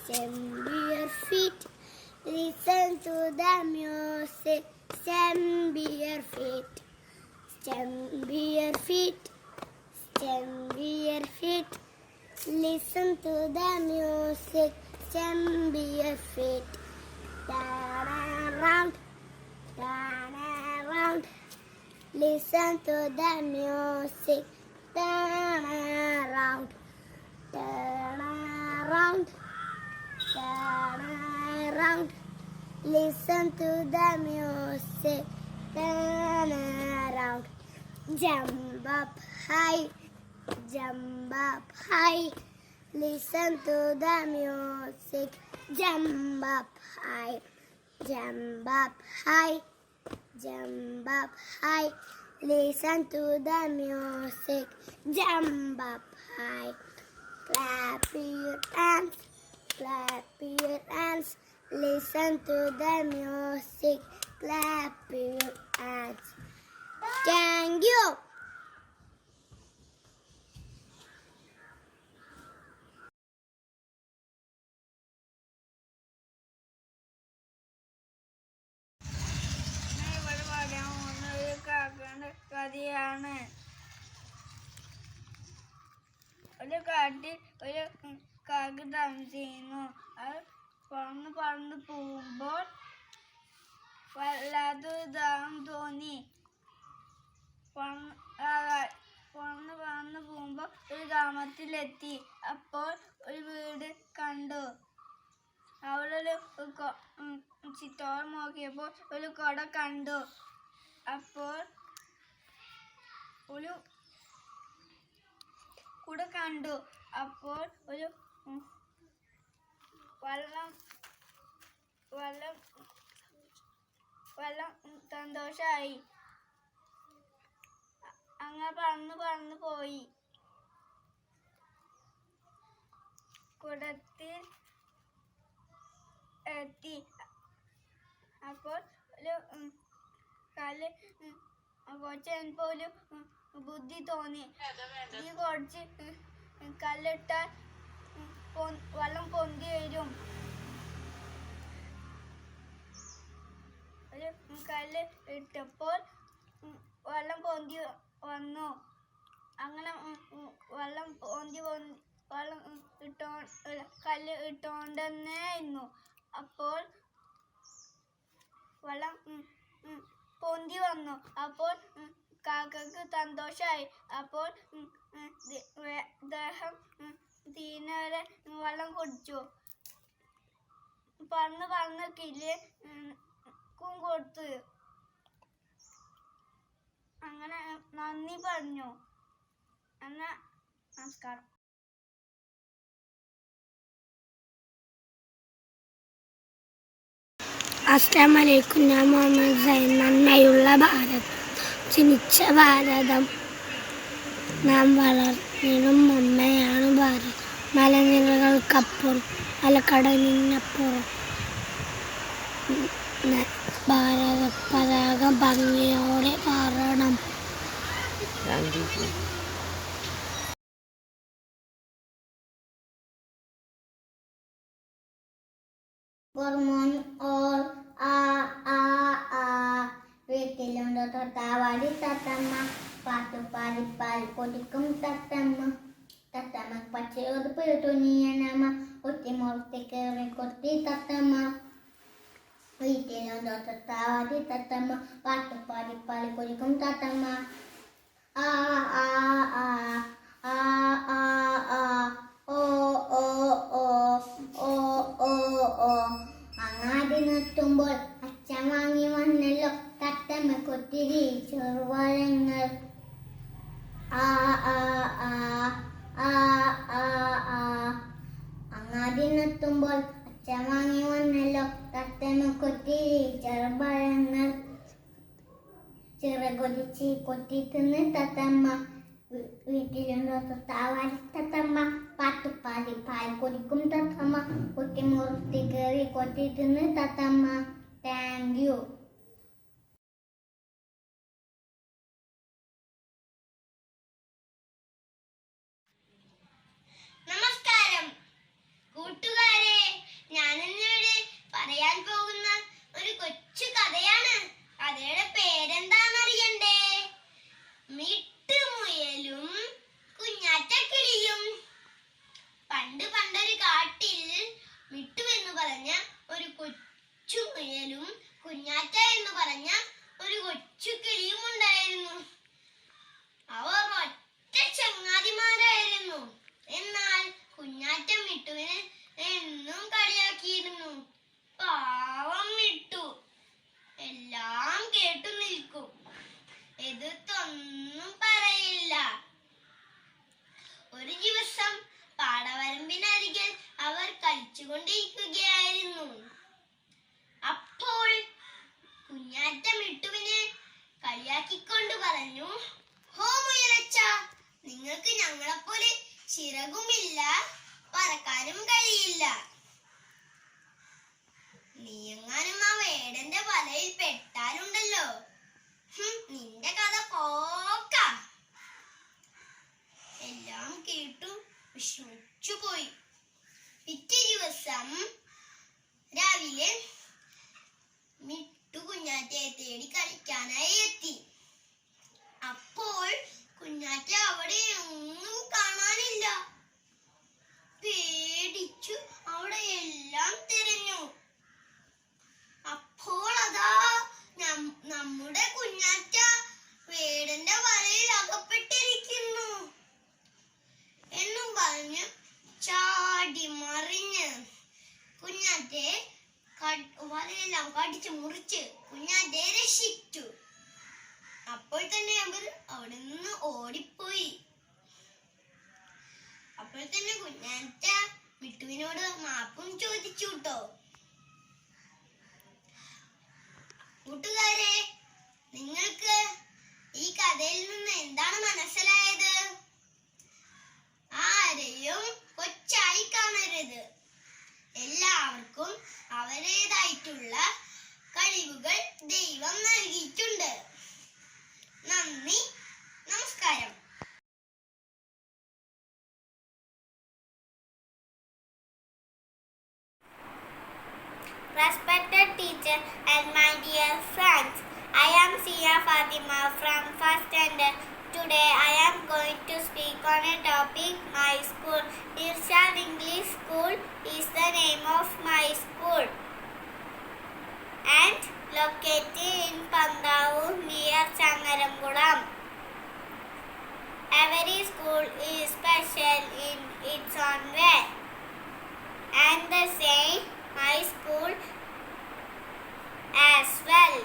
stamp your feet. Listen to the music. Stamp your feet, stamp your feet, stamp your feet. Listen to the music. Stamp your feet. Turn around, turn around. Listen to the music. Turn around, turn around, turn around. Listen to the music. Turn around. Jump up high, jump up high. Listen to the music. Jump up high, jump up high, jump up high. Listen to the music. Jump up high. Clap your hands, clap your hands. Listen to the music. Clap your hands. Thank you. ഇവിടെ പറയാൻ പോകുന്ന ഒരു കാക്കയുടെ കഥയാണ്. ഒരു കാട്ടിൽ ഒരു കാക്ക താമസിക്കുന്നു. അത് പറന്ന് പറന്ന് പോകുമ്പോൾ വല്ലാത്തൊരു ദാഹം തോന്നി. പറന്ന് പറന്ന് പോകുമ്പോൾ ഒരു ഗ്രാമത്തിലെത്തി. അപ്പോൾ ഒരു വീട് കണ്ടു. അവിടെ ഒരു ചുറ്റോളം നോക്കിയപ്പോൾ ഒരു കുട കണ്ടു. അപ്പോൾ ഒരു കുട കണ്ടു. അപ്പോൾ ഒരു വെള്ളം സന്തോഷമായി. അങ്ങനെ പറന്ന് പോയി. കുടത്തിൽ എത്തി. അപ്പോൾ ഒരു കല്ല് കുറച്ച് കഴിഞ്ഞപ്പോൾ ഒരു ബുദ്ധി തോന്നി. ഈ കുറച്ച് കല്ലിട്ടാൽ വെള്ളം പൊന്തി വരും. ഒരു കല്ല് ഇട്ടപ്പോൾ വെള്ളം പൊന്തി വന്നു. അങ്ങനെ വെള്ളം കല്ല് ഇട്ടോണ്ടെന്നായിരുന്നു. അപ്പോൾ വെള്ളം പൊന്തി മന്തി വന്നു. അപ്പോൾ കാക്കക്ക് സന്തോഷമായി. അപ്പോൾ അദ്ദേഹം തീനവരെ വെള്ളം കുടിച്ചു. പറന്ന് കിളിക്കും കൊടുത്തു. അങ്ങനെ നന്ദി പറഞ്ഞു. എന്നാ നമസ്കാരം. അസ്സലാമു അലൈക്കും. ഞാൻ മുഹമ്മദ് സൈൻ. നന്മയുള്ള ഭാരതം, ജനിച്ച ഭാരതം, നാം വളർന്നിടും അമ്മയാണ് ഭാരതം. മലനിരകൾക്കപ്പുറം അലക്കടലിനപ്പുറം ഭാരത പതാക ഭംഗിയോടെ പാറണം. Good morning all. വീട്ടിലുണ്ടോ തൊട്ടാവാടി തത്തമ്മ, പാട്ടുപാടി പാൽ പൊടിക്കും തത്തമ്മ. തത്തമ്മ പക്ഷിയോട് തുണിയണമ്മ, കുത്തിമുറത്തി കയറി കൊത്തി തത്തമ്മ. വീട്ടിലുണ്ടോ തൊട്ടാവാടി തത്തമ്മ, പാട്ടുപാടി പാൽ പൊടിക്കും തത്തമ്മ. ആ ആ ആ ആ ആ ആ ഓ ഓ ഓ ഓ ഓ ഓ. അങ്ങാടി നിർത്തുമ്പോൾ അച്ഛൻ വാങ്ങി വന്നല്ലോ തത്തമ്മ കൊത്തിരി ചെറുപഴങ്ങൾ. ആ ആ ആ ആ ആ ആ. അങ്ങാടി നിർത്തുമ്പോൾ അച്ഛൻ വാങ്ങി വന്നല്ലോ തത്തമ്മ കൊത്തിരി ചെറുപഴങ്ങൾ. ചിറകൊടിച്ച് കൊത്തി തിന്ന് തത്തമ്മ. വീട്ടിലുണ്ടോ തൊട്ടാവാടി തത്തമ്മ, പാട്ടുപാടി പാൽ കുടിക്കും തത്തമ്മ. കുത്തിമുറുത്തി കയറി കൊത്തി തിന്ന് തത്തമ്മ. Thank you. നമസ്കാരം കൂട്ടുകാരെ, ഞാനിന്നിവിടെ പറയാൻ പോകുന്ന ഒരു കൊച്ചു കഥയാണ്. കഥയുടെ പേരെന്താണെന്നറിയണ്ടേ? മിട്ടുമുയലും കുഞ്ഞാറ്റക്കിളിയും. പണ്ടൊരു കാട്ടിൽ മിട്ടു എന്ന് പറഞ്ഞ ഒരു കൊച്ചു മുയലും കുഞ്ഞാറ്റ എന്ന് പറഞ്ഞ ഒരു കൊച്ചു കിളിയും ഉണ്ടായിരുന്നു. അവർ ഒറ്റ ചങ്ങാതിമാരായിരുന്നു. എന്നാൽ കുഞ്ഞാറ്റ മിട്ടുവിനെ എന്നും കളിയാക്കിയിരുന്നു. പാവം മിട്ടു എല്ലാം കേട്ടു നിൽക്കും, എതിർത്തൊന്നും പറയില്ല. ഒരു ദിവസം പാടവരമ്പിനരികിൽ അവർ കളിച്ചുകൊണ്ടിരിക്കുകയായിരുന്നു. അപ്പോൾ കുഞ്ഞാറ്റ മിട്ടുവിനെ കളിയാക്കിക്കൊണ്ട് പറഞ്ഞു, ഹോ മുയലച്ച, നിങ്ങൾക്ക് ഞങ്ങളെപ്പോലെ ചിറകുമില്ല, പറക്കാനും കഴിയില്ല. നീയെങ്ങാനും ആ വേടന്റെ വലയിൽ പെട്ടാലുണ്ടല്ലോ, നിന്റെ കഥ പോക്ക. എല്ലാം കേട്ടു വിഷമിച്ചു പോയി. പിറ്റേ ദിവസം രാവിലെ മിട്ടു കുഞ്ഞാറ്റയെ തേടി കളിക്കാനായി എത്തി. അപ്പോൾ കുഞ്ഞാറ്റ അവിടെ ഒന്നും കാണാനില്ല. പേടിച്ചു അവിടെ എല്ലാം തിരഞ്ഞു. അപ്പോൾ അതാ നമ്മുടെ കുഞ്ഞാറ്റ വേടന്റെ വലയിൽ അകപ്പെട്ടിരിക്കുന്നു എന്നും പറഞ്ഞ് ചാടി മറിഞ്ഞ് കുഞ്ഞാറ്റയെ വലയെല്ലാം കടിച്ചു മുറിച്ച് കുഞ്ഞാറ്റയെ രക്ഷിച്ചു. അപ്പോൾ തന്നെ അവർ അവിടെ നിന്ന് ഓടിപ്പോയി. അപ്പോൾ തന്നെ കുഞ്ഞാറ്റ മിട്ടുവിനോട് മാപ്പും ചോദിച്ചു കേട്ടോ. കൂട്ടുകാരെ, നിങ്ങൾക്ക് ഈ കഥയിൽ നിന്ന് എന്താണ് മനസ്സിലായത്? ആരെയും കൊച്ചായി കാണരുത്. എല്ലാവർക്കും അവരുടേതായിട്ടുള്ള കഴിവുകൾ ദൈവം നൽകിയിട്ടുണ്ട്. നന്ദി, നമസ്കാരം. Respected teacher and my dear friends, I am Sia Fatima from first standard. Today I am going to speak on a topic, my school. Irshad English School is the name of my school and located in Pandavur school is special in its own way. And the same my school as well.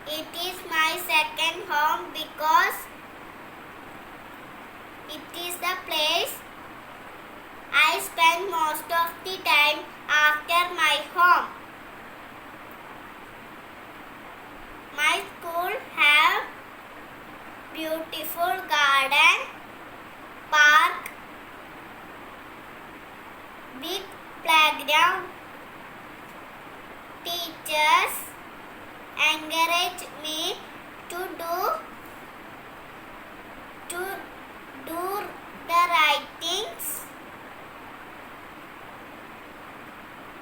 It is my second home because it is the place I spend most of the time after my home. My school have beautiful garden, park, big playground. Teachers encourage me to do the right things.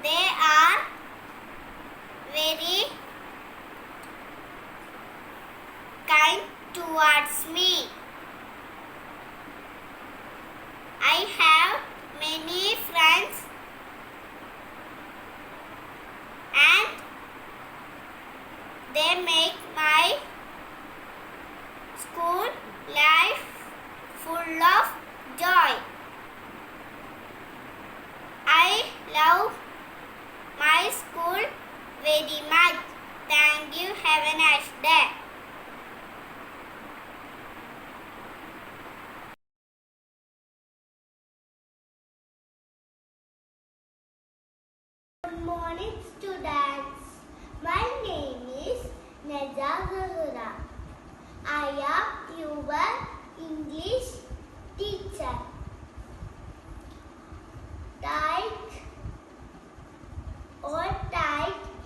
They are very kind towards me. I have many friends and they make my school life full of joy. I love my school very much. Thank you. Have a nice day. Good morning, students. My name is Naja Zahura. I am your English teacher. Type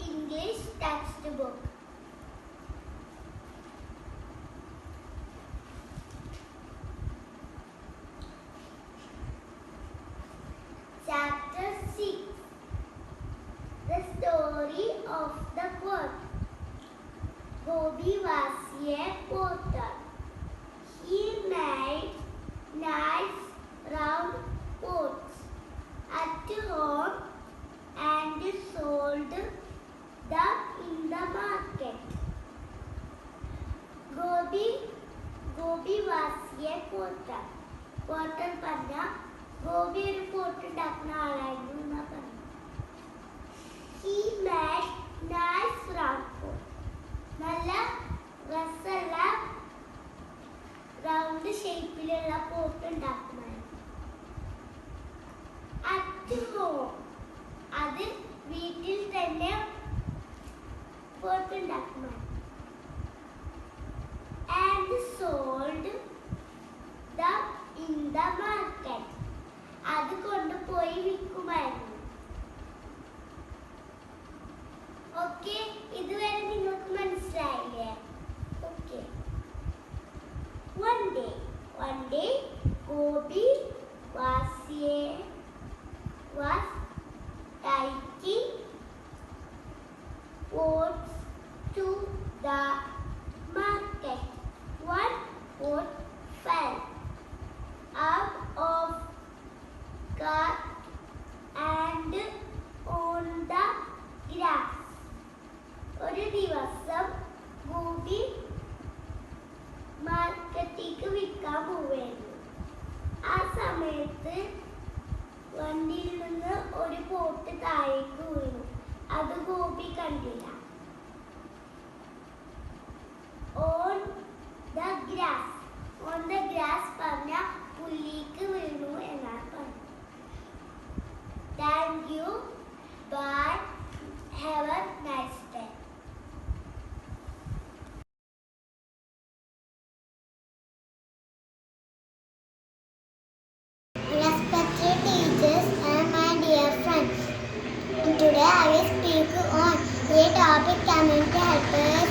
English textbook. Chapter 6. The story of the pot. Gobi was a potter. He made nice round pots at home and sold them in the market. Gobi was a potter. Potter പറഞ്ഞ ഗോപി ഒരു pot ഉണ്ടാക്കുന്ന ആളായിരുന്നു എന്നാ പറഞ്ഞു. He made nice round pot. നല്ല രസമുള്ള round ഷേപ്പിലുള്ള pot ഉണ്ടാക്കുമായിരുന്നു. At home അത് വീട്ടിൽ തന്നെ pot ഉണ്ടാക്കുമായിരുന്നു. And sold them in the market. അത് കൊണ്ടുപോയി വിൽക്കുമായിരുന്നു. ഓക്കെ, ഇതുവരെ നിങ്ങൾക്ക് മനസ്സിലായില്ലേ? Okay. One day, Gobi was taking oats to the market. One oat fell out of cart and on the grass. ഒരു ദിവസം ഗോപി മാർക്കറ്റിലേക്ക് വിൽക്കാൻ പോവുകയായിരുന്നു. ആ സമയത്ത് വണ്ടിയിൽ നിന്ന് ഒരു പോട്ട് താഴേക്ക് വീണു. അത് ഗോപി കണ്ടില്ല. On the grass പറഞ്ഞ പുല്ലിക്ക് വീണു എന്നാണ് പറഞ്ഞത്. Thank you. Bye. Have a nice day. Respected teachers and my dear friends, today I will speak on the topic community helpers.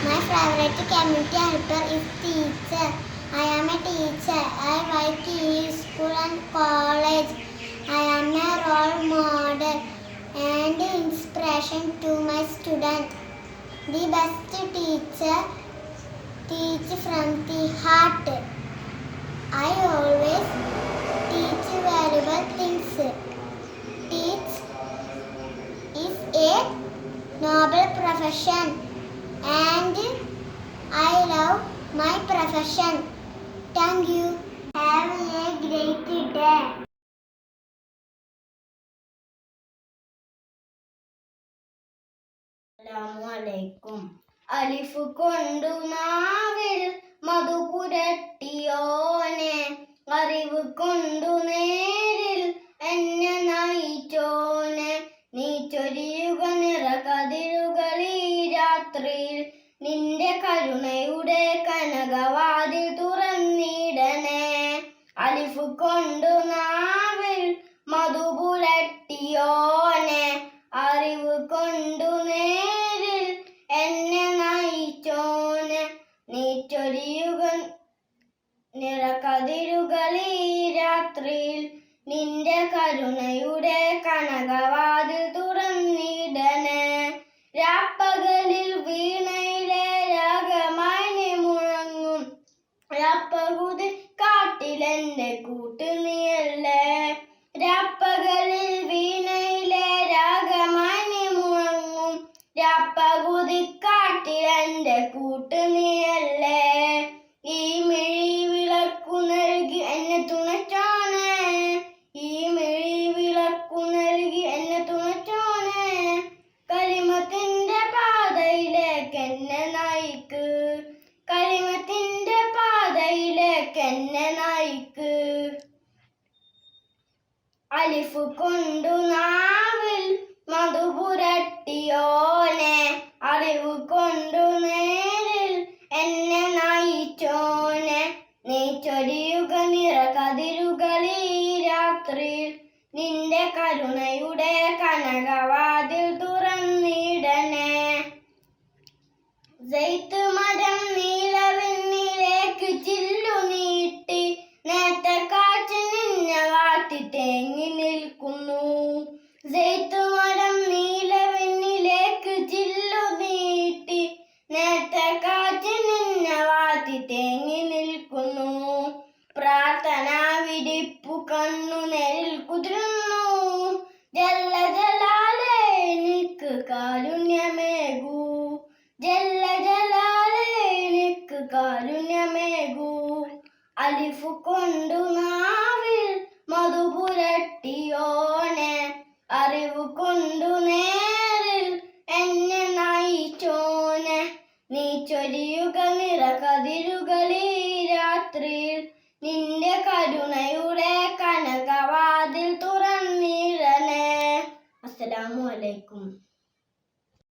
My favorite community helper is teacher. I am a teacher. I work in school and college. I am a role model and inspiration to my students. The best teacher teach from the heart. I always teach valuable things. Teach is a noble profession and I love my profession. Thank you. Have a great day. അസ്സലാമുഅലൈക്കും. അലിഫ് കൊണ്ടു നാവിൽ മധു പുരട്ടിയോനെ, അറിവ് കൊണ്ടു നേരിൽ എന്നെ നയിച്ചോനെ, നീ ചൊരിയുക നിറകതിരുകൾ ഈ രാത്രിയിൽ, നിന്റെ കരുണയുടെ കനകവാതിൽ തുറന്നിടണേ. അലിഫ് കൊണ്ടു നാവിൽ മധു പുരട്ടിയോനെ, അറിവ് കൊണ്ടു നേരിൽ എന്നെ നയിച്ചോനെ, നീ ചൊരിയുക നിറകതിരുകൾ ഈ രാത്രിയിൽ, നിന്റെ കരുണയുടെ കനകവാതിൽ തുറന്നിടണേ. രാപ്പകലിൽ വീണയിലെ രാഗമായി നീ മുഴങ്ങും, രാപ്പകുതി കാട്ടിലെന്റെ കൂട്ട് നീയല്ലേ. രാപ്പകലിൽ വീണയിലെ രാഗമായി നീ മുഴങ്ങും, രാപ്പകുതി കാട്ടിലെന്റെ കൂട്ട് നീയല്ലേ. ഈ മിഴി വിളക്കു നൽകി എന്നെ തുണച്ചോനെ, ഈ മിഴി വിളക്കു നൽകി എന്നെ തുണച്ചോനെ, കലിമത്തിന്റെ പാതയിലേക്ക് എന്നെ നയിക്ക്, കലിമത്തിന്റെ പാതയിലേക്ക് എന്നെ നയിക്ക്. അലിഫ് കൊണ്ടു നാവിൽ മധു പുരട്ടിയോനെ, അറിവ് കൊണ്ടു നേരിൽ എന്നെ നയിച്ചോനെ, നീ ചൊരിയുക നിറകതിരുകൾ ഈ രാത്രിയിൽ, നിന്റെ കരുണയുടെ കനകവാതിൽ തുറന്നിടണേ. സൈത്ത് മരം നീലവെണ്ണിലേക്ക് ചില്ലു നീട്ടി, നേത്ത കാറ്റ് നിന്നെ വാട്ടി തേങ്ങി നിൽക്കുന്നു. സൈത്ത് മരം നീലവെണ്ണിലേക്ക് ചില്ലു നീട്ടി, നേത്ത കാറ്റ് നിന്നെ വാട്ടി തേങ്ങി നിൽക്കുന്നു. പ്രാർത്ഥന വിരിപ്പു കണ്ണു നെരിൽ കുതിരുന്നു, ജല്ല ജലാലേ എനിക്ക് കാരുണ്യമേകൂ, ജല്ല ജലാലേ എനിക്ക് കാരുണ്യമേകൂ. അലിഫ് കൊണ്ടു നാവിൽ മധു പുരട്ടിയോനെ, അറിവ് കൊണ്ടു നേരിൽ എന്നെ നയിച്ചോനെ, നീ ചൊരിയുക നിറകതിരുകൾ ഈ രാത്രിയിൽ, നിന്റെ കരുണയുടെ കനകവാതിൽ തുറന്നിടണേ. അസ്സലാമു അലൈക്കും.